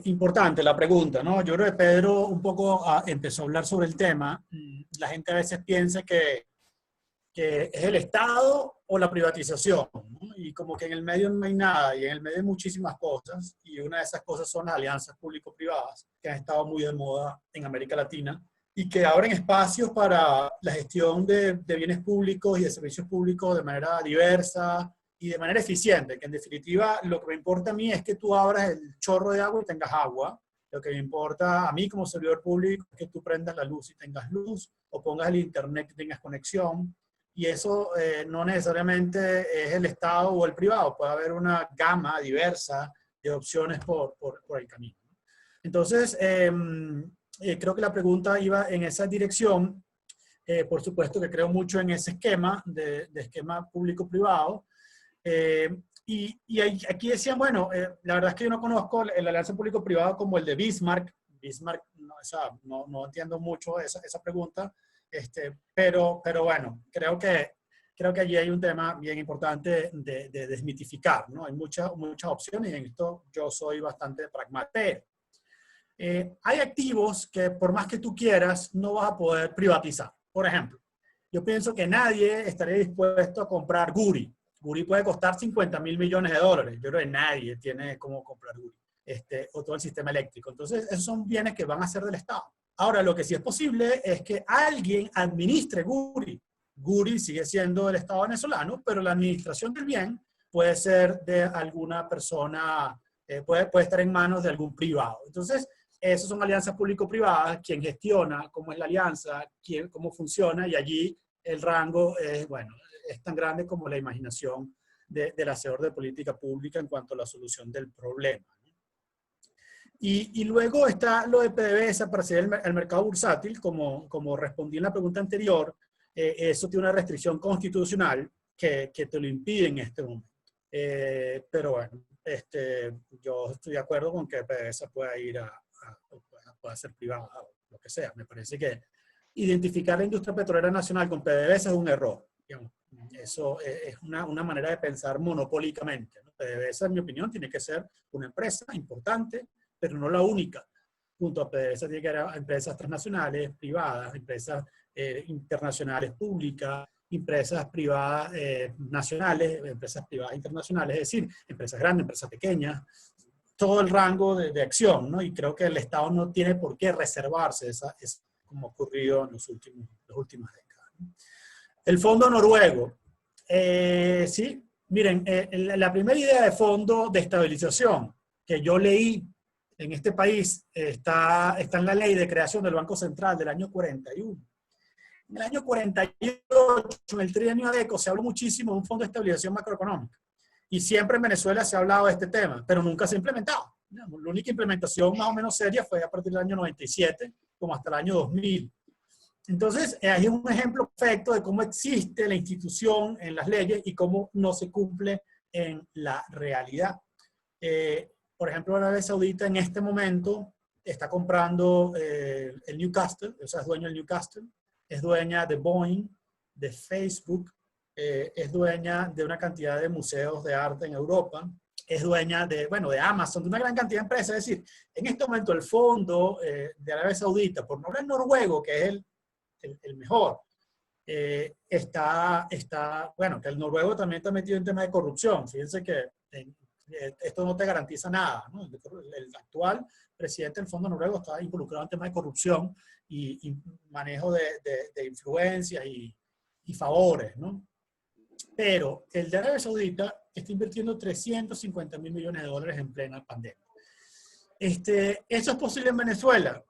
importante la pregunta, ¿no? Yo creo que Pedro un poco empezó a hablar sobre el tema. La gente a veces piensa que es el Estado o la privatización, ¿no? Y como que en el medio no hay nada, y en el medio hay muchísimas cosas, y una de esas cosas son las alianzas público-privadas, que han estado muy de moda en América Latina, y que abren espacios para la gestión de bienes públicos y de servicios públicos de manera diversa y de manera eficiente, que en definitiva lo que me importa a mí es que tú abras el chorro de agua y tengas agua. Lo que me importa a mí como servidor público es que tú prendas la luz y tengas luz, o pongas el internet y tengas conexión. Y eso no necesariamente es el Estado o el privado, puede haber una gama diversa de opciones por el camino. Entonces, creo que la pregunta iba en esa dirección. Por supuesto que creo mucho en ese esquema de esquema público-privado. Y aquí decían, bueno, la verdad es que yo no conozco la alianza público-privada como el de Bismarck. Bismarck, no entiendo mucho esa pregunta, pero bueno, creo que allí hay un tema bien importante de desmitificar, ¿no? Hay muchas opciones y en esto yo soy bastante pragmático. Hay activos que por más que tú quieras no vas a poder privatizar. Por ejemplo, yo pienso que nadie estaría dispuesto a comprar Guri. Guri puede costar $50.000 millones. Yo creo que nadie tiene cómo comprar Guri, o todo el sistema eléctrico. Entonces, esos son bienes que van a ser del Estado. Ahora, lo que sí es posible es que alguien administre Guri. Guri sigue siendo del Estado venezolano, pero la administración del bien puede ser de alguna persona, puede estar en manos de algún privado. Entonces, esas son alianzas público-privadas, quien gestiona cómo es la alianza, cómo funciona, y allí el rango es, bueno, es tan grande como la imaginación del hacedor de política pública en cuanto a la solución del problema. Y luego está lo de PDVSA para hacer el mercado bursátil, como respondí en la pregunta anterior, eso tiene una restricción constitucional que te lo impide en este momento. Pero bueno, yo estoy de acuerdo con que PDVSA pueda ir pueda ser privada o lo que sea. Me parece que identificar la industria petrolera nacional con PDVSA es un error. Digamos. Eso es una manera de pensar monopólicamente, ¿no? PDVSA, en mi opinión, tiene que ser una empresa importante, pero no la única. Junto a PDVSA tiene que haber empresas transnacionales, privadas, empresas internacionales públicas, empresas privadas nacionales, empresas privadas internacionales, es decir, empresas grandes, empresas pequeñas, todo el rango de acción, ¿no? Y creo que el Estado no tiene por qué reservarse esa como ocurrido en las últimas décadas, ¿no? El fondo noruego. Sí, miren, la primera idea de fondo de estabilización que yo leí en este país está en la ley de creación del Banco Central del año 41. En el año 48, en el trienio ADECO, se habló muchísimo de un fondo de estabilización macroeconómica. Y siempre en Venezuela se ha hablado de este tema, pero nunca se ha implementado. La única implementación más o menos seria fue a partir del año 97, como hasta el año 2000. Entonces, ahí es un ejemplo perfecto de cómo existe la institución en las leyes y cómo no se cumple en la realidad. Por ejemplo, Arabia Saudita en este momento está comprando el Newcastle, o sea, es dueño del Newcastle, es dueña de Boeing, de Facebook, es dueña de una cantidad de museos de arte en Europa, es dueña de, bueno, de Amazon, de una gran cantidad de empresas. Es decir, en este momento el fondo de Arabia Saudita, por no hablar noruego, que es el mejor, bueno, que el noruego también está metido en tema de corrupción. Fíjense que esto no te garantiza nada, ¿no? El actual presidente del fondo noruego está involucrado en temas de corrupción y manejo de influencias y favores, ¿no? Pero el de Arabia Saudita está invirtiendo 350.000 millones de dólares en plena pandemia. ¿Eso es posible en Venezuela?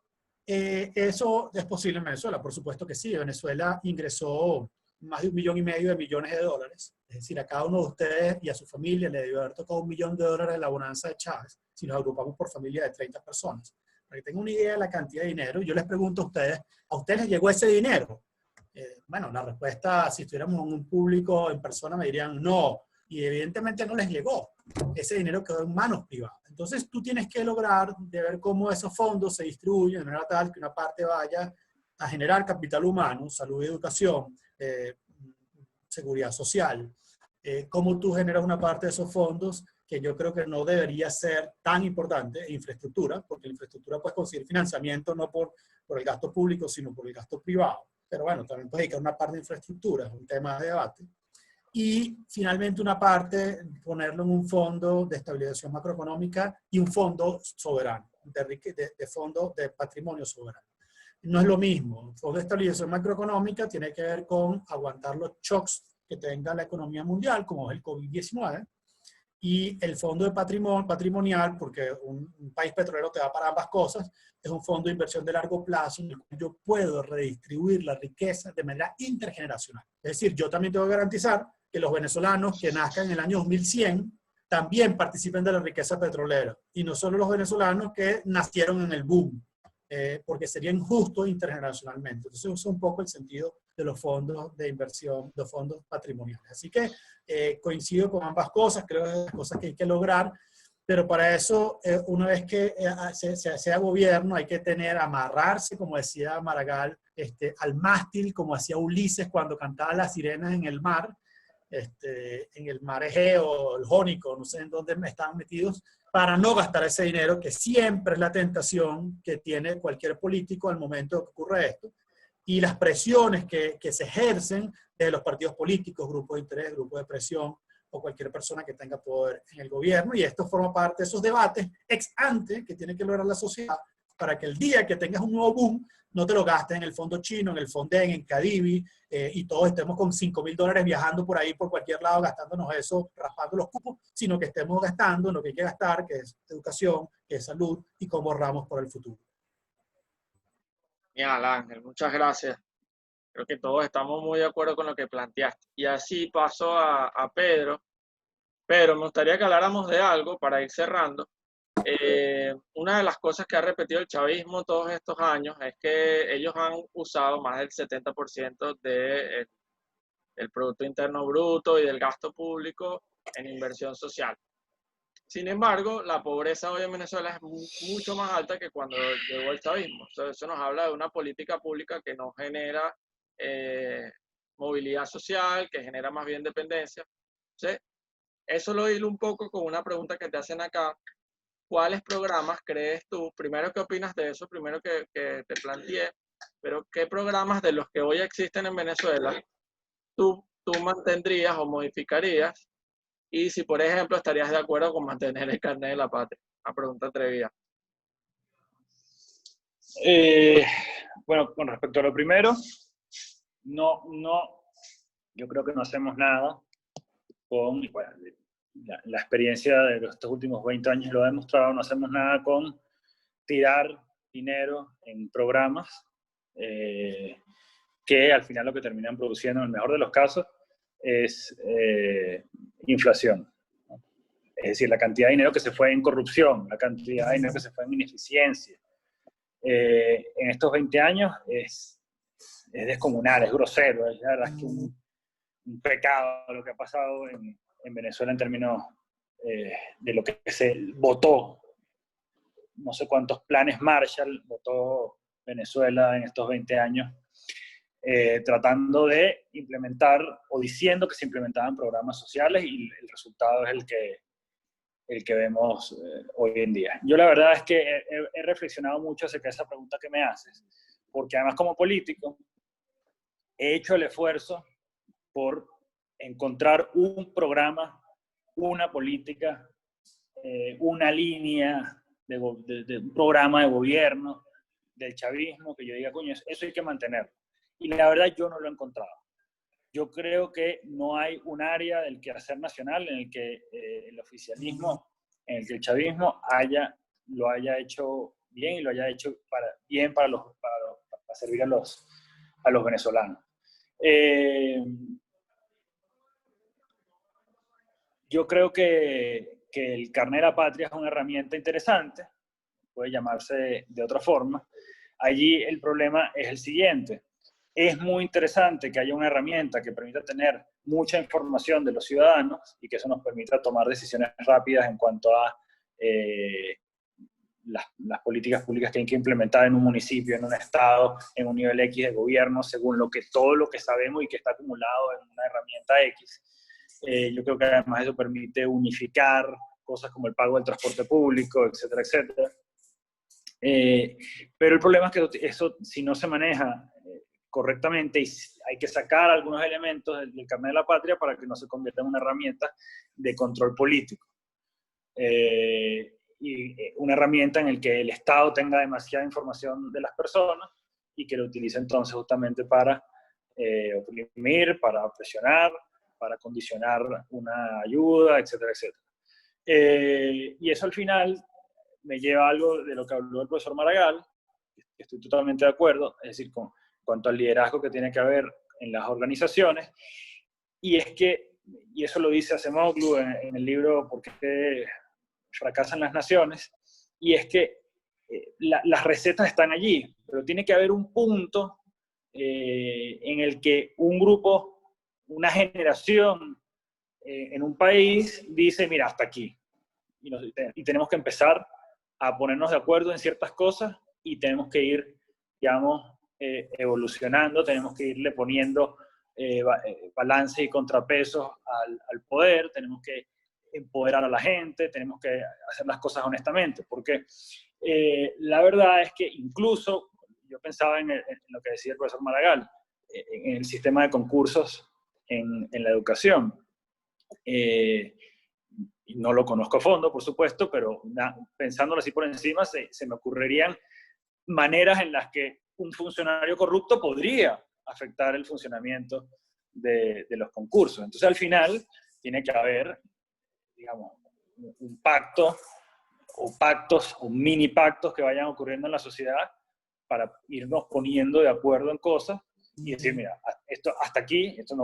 Eso es posible en Venezuela, por supuesto que sí. Venezuela ingresó más de 1,5 millones de millones de dólares. Es decir, a cada uno de ustedes y a su familia le debió haber tocado 1 millón de dólares de la bonanza de Chávez, si nos agrupamos por familia de 30 personas. Para que tengan una idea de la cantidad de dinero, yo les pregunto ¿a ustedes les llegó ese dinero? Bueno, la respuesta, si estuviéramos en un público en persona, me dirían no, y evidentemente no les llegó. Ese dinero quedó en manos privadas. Entonces tú tienes que lograr de ver cómo esos fondos se distribuyen de manera tal que una parte vaya a generar capital humano, salud y educación, seguridad social. Cómo tú generas una parte de esos fondos que yo creo que no debería ser tan importante, infraestructura, porque la infraestructura puedes conseguir financiamiento no por el gasto público, sino por el gasto privado. Pero bueno, también puedes dedicar una parte de infraestructura, es un tema de debate. Y finalmente una parte, ponerlo en un fondo de estabilización macroeconómica y un fondo soberano, de fondo de patrimonio soberano. No es lo mismo. El fondo de estabilización macroeconómica tiene que ver con aguantar los shocks que tenga la economía mundial, como es el COVID-19, y el fondo de patrimonial, porque un país petrolero te da para ambas cosas, es un fondo de inversión de largo plazo en el cual yo puedo redistribuir la riqueza de manera intergeneracional. Es decir, yo también tengo que garantizar que los venezolanos que nazcan en el año 2100 también participen de la riqueza petrolera, y no solo los venezolanos que nacieron en el boom, porque sería injusto intergeneracionalmente. Entonces, eso es un poco el sentido de los fondos de inversión, los fondos patrimoniales. Así que coincido con ambas cosas, creo que es las cosas que hay que lograr, pero para eso, una vez que sea gobierno, hay que amarrarse, como decía Maragall, al mástil, como hacía Ulises cuando cantaba las sirenas en el mar Egeo, el Jónico, no sé en dónde estaban metidos, para no gastar ese dinero, que siempre es la tentación que tiene cualquier político al momento que ocurre esto, y las presiones que se ejercen de los partidos políticos, grupos de interés, grupos de presión, o cualquier persona que tenga poder en el gobierno, y esto forma parte de esos debates ex ante que tiene que lograr la sociedad para que el día que tengas un nuevo boom, no te lo gastes en el fondo chino, en el Fonden, en Cadivi, y todos estemos con $5,000 viajando por ahí, por cualquier lado, gastándonos eso, raspando los cupos, sino que estemos gastando en lo que hay que gastar, que es educación, que es salud, y cómo ahorramos por el futuro. Genial, Ángel, muchas gracias. Creo que todos estamos muy de acuerdo con lo que planteaste. Y así paso a Pedro. Pero me gustaría que habláramos de algo para ir cerrando. Una de las cosas que ha repetido el chavismo todos estos años es que ellos han usado más del 70% del Producto Interno Bruto y del gasto público en inversión social. Sin embargo, la pobreza hoy en Venezuela es mucho más alta que cuando llegó el chavismo. Eso nos habla de una política pública que no genera movilidad social, que genera más bien dependencia. ¿Sí? Eso lo hilo un poco con una pregunta que te hacen acá. ¿Cuáles programas crees tú? Primero, ¿qué opinas de eso? Primero que te planteé, pero ¿qué programas de los que hoy existen en Venezuela tú mantendrías o modificarías? Y si, por ejemplo, estarías de acuerdo con mantener el carnet de la patria. Una pregunta atrevida. Bueno, con respecto a lo primero, yo creo que no hacemos nada con, bueno, la experiencia de estos últimos 20 años lo ha demostrado, no hacemos nada con tirar dinero en programas que al final lo que terminan produciendo, en el mejor de los casos, es inflación. Es decir, la cantidad de dinero que se fue en corrupción, la cantidad de dinero que se fue en ineficiencia. En estos 20 años es descomunal, es grosero, es la verdad que un pecado lo que ha pasado en Venezuela en términos de lo que se votó no sé cuántos planes Marshall votó Venezuela en estos 20 años, tratando de implementar o diciendo que se implementaban programas sociales, y el resultado es el que vemos hoy en día. Yo la verdad es que he reflexionado mucho acerca de esa pregunta que me haces, porque además como político he hecho el esfuerzo por encontrar un programa, una política, una línea de un programa de gobierno del chavismo que yo diga, coño, eso hay que mantenerlo. Y la verdad yo no lo he encontrado. Yo creo que no hay un área del quehacer nacional en el que el oficialismo, en el que el chavismo lo haya hecho bien y lo haya hecho bien para servir a los venezolanos. Yo creo que el carnet de la patria es una herramienta interesante, puede llamarse de otra forma. Allí el problema es el siguiente. Es muy interesante que haya una herramienta que permita tener mucha información de los ciudadanos y que eso nos permita tomar decisiones rápidas en cuanto a las políticas públicas que hay que implementar en un municipio, en un estado, en un nivel X de gobierno, según todo lo que sabemos y que está acumulado en una herramienta X. Yo creo que además eso permite unificar cosas como el pago del transporte público, etcétera, etcétera. Pero el problema es que eso, si no se maneja correctamente, hay que sacar algunos elementos del carnet de la patria para que no se convierta en una herramienta de control político. Y una herramienta en la que el Estado tenga demasiada información de las personas y que lo utilice entonces justamente para oprimir, para presionar, para condicionar una ayuda, etcétera, etcétera. Y eso al final me lleva a algo de lo que habló el profesor Maragall, que estoy totalmente de acuerdo, es decir, con cuanto al liderazgo que tiene que haber en las organizaciones, y eso lo dice Acemoglu en el libro ¿Por qué fracasan las naciones? Y es que las recetas están allí, pero tiene que haber un punto en el que un grupo, una generación en un país dice, mira, hasta aquí. Y tenemos que empezar a ponernos de acuerdo en ciertas cosas y tenemos que ir, digamos, evolucionando, tenemos que irle poniendo balance y contrapesos al poder, tenemos que empoderar a la gente, tenemos que hacer las cosas honestamente, porque la verdad es que incluso, yo pensaba en lo que decía el profesor Maragall, en el sistema de concursos en la educación. No lo conozco a fondo, por supuesto, pero pensándolo así por encima, se me ocurrirían maneras en las que un funcionario corrupto podría afectar el funcionamiento de los concursos. Entonces, al final, tiene que haber, digamos, un pacto, o pactos, o mini pactos que vayan ocurriendo en la sociedad para irnos poniendo de acuerdo en cosas y decir, mira, esto hasta aquí, esto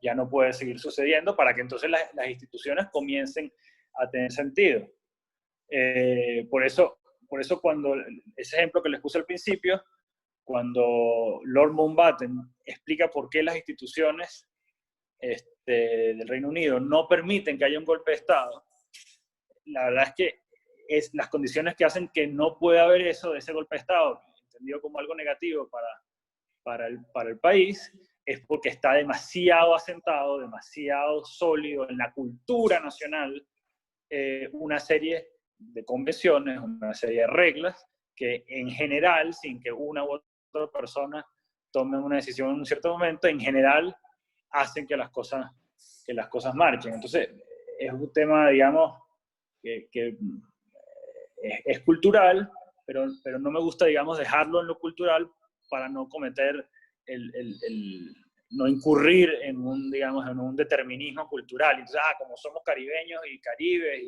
ya no puede seguir sucediendo, para que entonces las instituciones comiencen a tener sentido. Por eso cuando ese ejemplo que les puse al principio, cuando Lord Mountbatten explica por qué las instituciones del Reino Unido no permiten que haya un golpe de Estado, la verdad es que las condiciones que hacen que no pueda haber ese golpe de Estado, entendido como algo negativo para el país, es porque está demasiado asentado, demasiado sólido en la cultura nacional, una serie de convenciones, una serie de reglas que en general, sin que una u otra persona tome una decisión en un cierto momento, en general hacen que las cosas marchen. Entonces, es un tema, digamos, que es cultural, pero no me gusta, digamos, dejarlo en lo cultural para no cometer no incurrir en un determinismo cultural. Entonces, como somos caribeños y caribes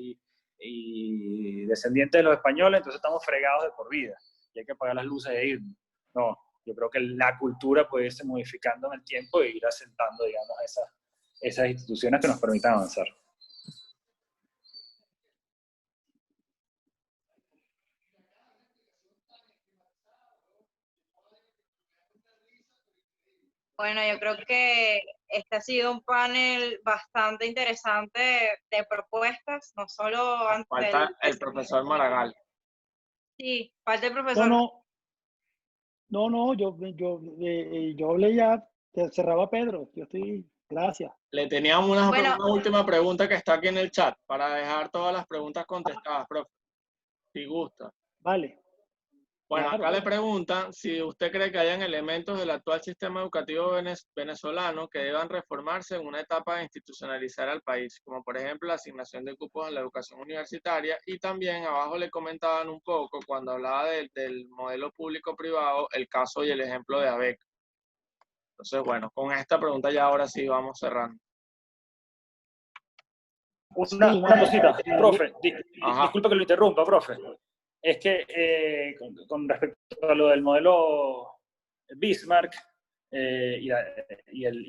y descendientes de los españoles, entonces estamos fregados de por vida y hay que apagar las luces e irnos. No, yo creo que la cultura puede irse modificando en el tiempo e ir asentando, digamos, esas instituciones que nos permitan avanzar. Bueno, yo creo que este ha sido un panel bastante interesante de propuestas, no solo Falta el profesor Maragall. Sí, falta el No, profesor. no, yo hablé ya, te cerraba Pedro, yo estoy, gracias. Le teníamos Bueno, una última pregunta que está aquí en el chat para dejar todas las preguntas contestadas, profe, si gusta. Vale, Bueno, acá le claro. preguntan si usted cree que hayan elementos del actual sistema educativo venezolano que deban reformarse en una etapa de institucionalizar al país, como por ejemplo la asignación de cupos a la educación universitaria, y también abajo le comentaban un poco cuando hablaba del modelo público-privado, el caso y el ejemplo de ABEC. Entonces, bueno, con esta pregunta ya ahora sí vamos cerrando. Sí, Una no, cosita, profe, Ajá. disculpa que lo interrumpa, profe. Es que con respecto a lo del modelo Bismarck y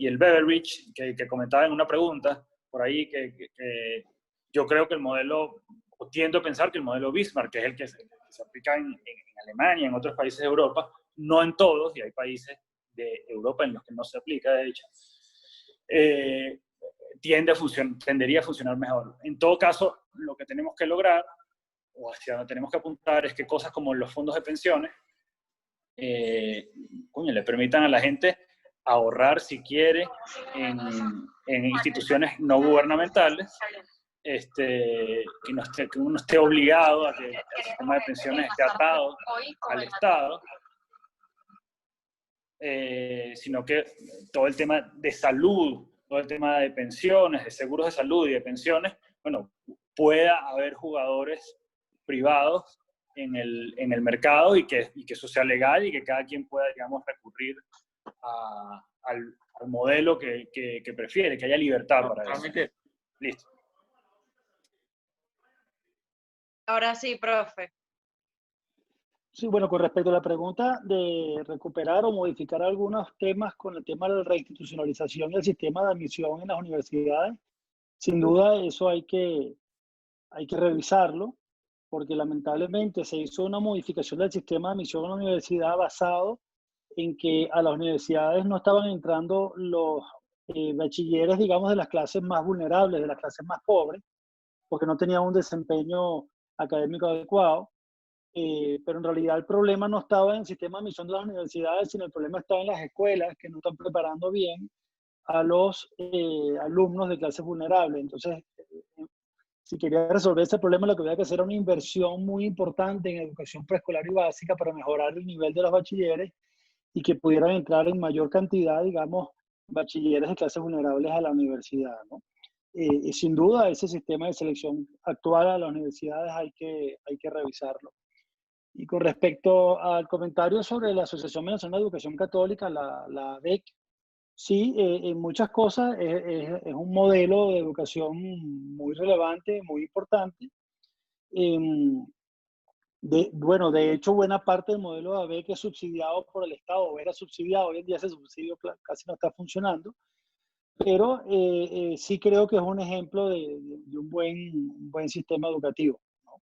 el Beveridge, que comentaba en una pregunta por ahí, que yo creo que el modelo, o tiendo a pensar que el modelo Bismarck, que es el que se aplica en Alemania, en otros países de Europa, no en todos, y hay países de Europa en los que no se aplica, de hecho, tendería a funcionar mejor. En todo caso, lo que tenemos que lograr, o hacia donde tenemos que apuntar, es que cosas como los fondos de pensiones le permitan a la gente ahorrar, si quiere, en instituciones no gubernamentales, que uno esté obligado a que el sistema de pensiones esté atado al Estado, sino que todo el tema de salud, todo el tema de pensiones, de seguros de salud y de pensiones, bueno, pueda haber jugadores privados en el mercado y que eso sea legal y que cada quien pueda, digamos, recurrir al modelo que prefiere, que haya libertad para eso. Listo. ahora sí, profe. Sí, bueno, con respecto a la pregunta de recuperar o modificar algunos temas con el tema de la reinstitucionalización del sistema de admisión en las universidades, sin duda eso hay que revisarlo, porque lamentablemente se hizo una modificación del sistema de admisión a la universidad basado en que a las universidades no estaban entrando los bachilleres, digamos, de las clases más vulnerables, de las clases más pobres, porque no tenían un desempeño académico adecuado. Pero en realidad el problema no estaba en el sistema de admisión de las universidades, sino el problema estaba en las escuelas que no están preparando bien a los alumnos de clases vulnerables. Entonces, si quería resolver ese problema, lo que había que hacer era una inversión muy importante en educación preescolar y básica para mejorar el nivel de los bachilleres y que pudieran entrar en mayor cantidad, digamos, bachilleres de clases vulnerables a la universidad, ¿no? Y sin duda ese sistema de selección actual a las universidades hay que revisarlo. Y con respecto al comentario sobre la Asociación Venezolana de Educación Católica, la ABEC, sí, en muchas cosas es un modelo de educación muy relevante, muy importante. Bueno, de hecho, buena parte del modelo de ABEC es subsidiado por el Estado, o era subsidiado, hoy en día ese subsidio casi no está funcionando, pero sí creo que es un ejemplo de un buen sistema educativo, ¿no?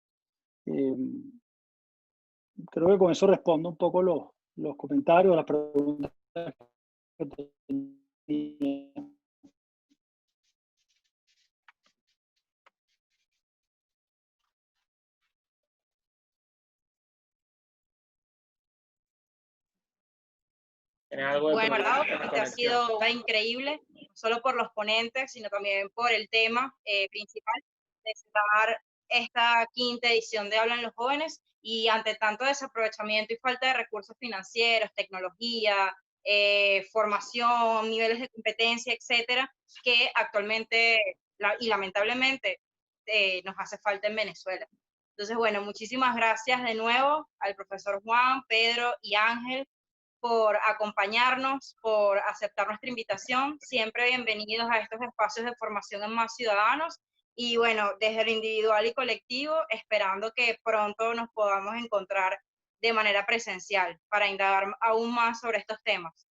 Creo que con eso respondo un poco los comentarios, las preguntas que tenía. Bueno, este ha sido increíble, no solo por los ponentes, sino también por el tema principal de cerrar esta quinta edición de Hablan los Jóvenes, y ante tanto desaprovechamiento y falta de recursos financieros, tecnología, formación, niveles de competencia, etcétera, que actualmente y lamentablemente nos hace falta en Venezuela. Entonces, bueno, muchísimas gracias de nuevo al profesor Juan, Pedro y Ángel por acompañarnos, por aceptar nuestra invitación. Siempre bienvenidos a estos espacios de formación en Más Ciudadanos. Y bueno, desde lo individual y colectivo, esperando que pronto nos podamos encontrar de manera presencial para indagar aún más sobre estos temas.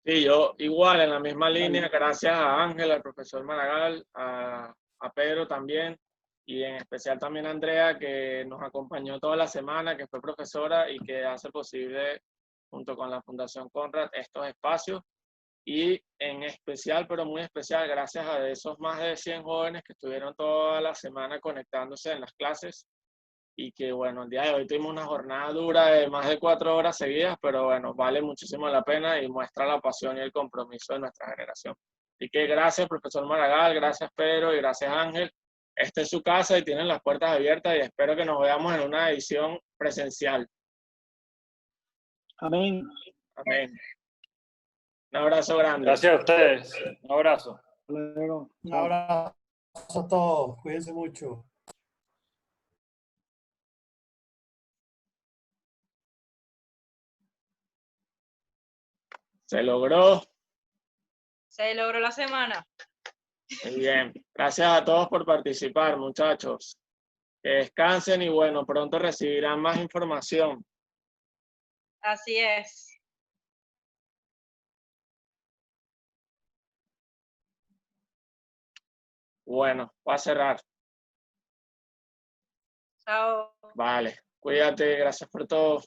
Sí, yo igual, en la misma línea, gracias a Ángel, al profesor Maragall, a Pedro también, y en especial también a Andrea, que nos acompañó toda la semana, que fue profesora y que hace posible, junto con la Fundación Conrad, estos espacios. Y en especial, pero muy especial, gracias a esos más de 100 jóvenes que estuvieron toda la semana conectándose en las clases. y que bueno, el día de hoy tuvimos una jornada dura de más de 4 horas seguidas, pero bueno, vale muchísimo la pena y muestra la pasión y el compromiso de nuestra generación. Así que gracias, profesor Maragall, gracias, Pedro, y gracias, Ángel. Esta es su casa y tienen las puertas abiertas y espero que nos veamos en una edición presencial. Amén. Amén. Un abrazo grande. Gracias a ustedes. Un abrazo. Luego. Un abrazo a todos. Cuídense mucho. Se logró. Se logró la semana. Muy bien. Gracias a todos por participar, muchachos. Que descansen y bueno, pronto recibirán más información. Así es. Bueno, voy a cerrar. Chao. Vale. Cuídate. Gracias por todo.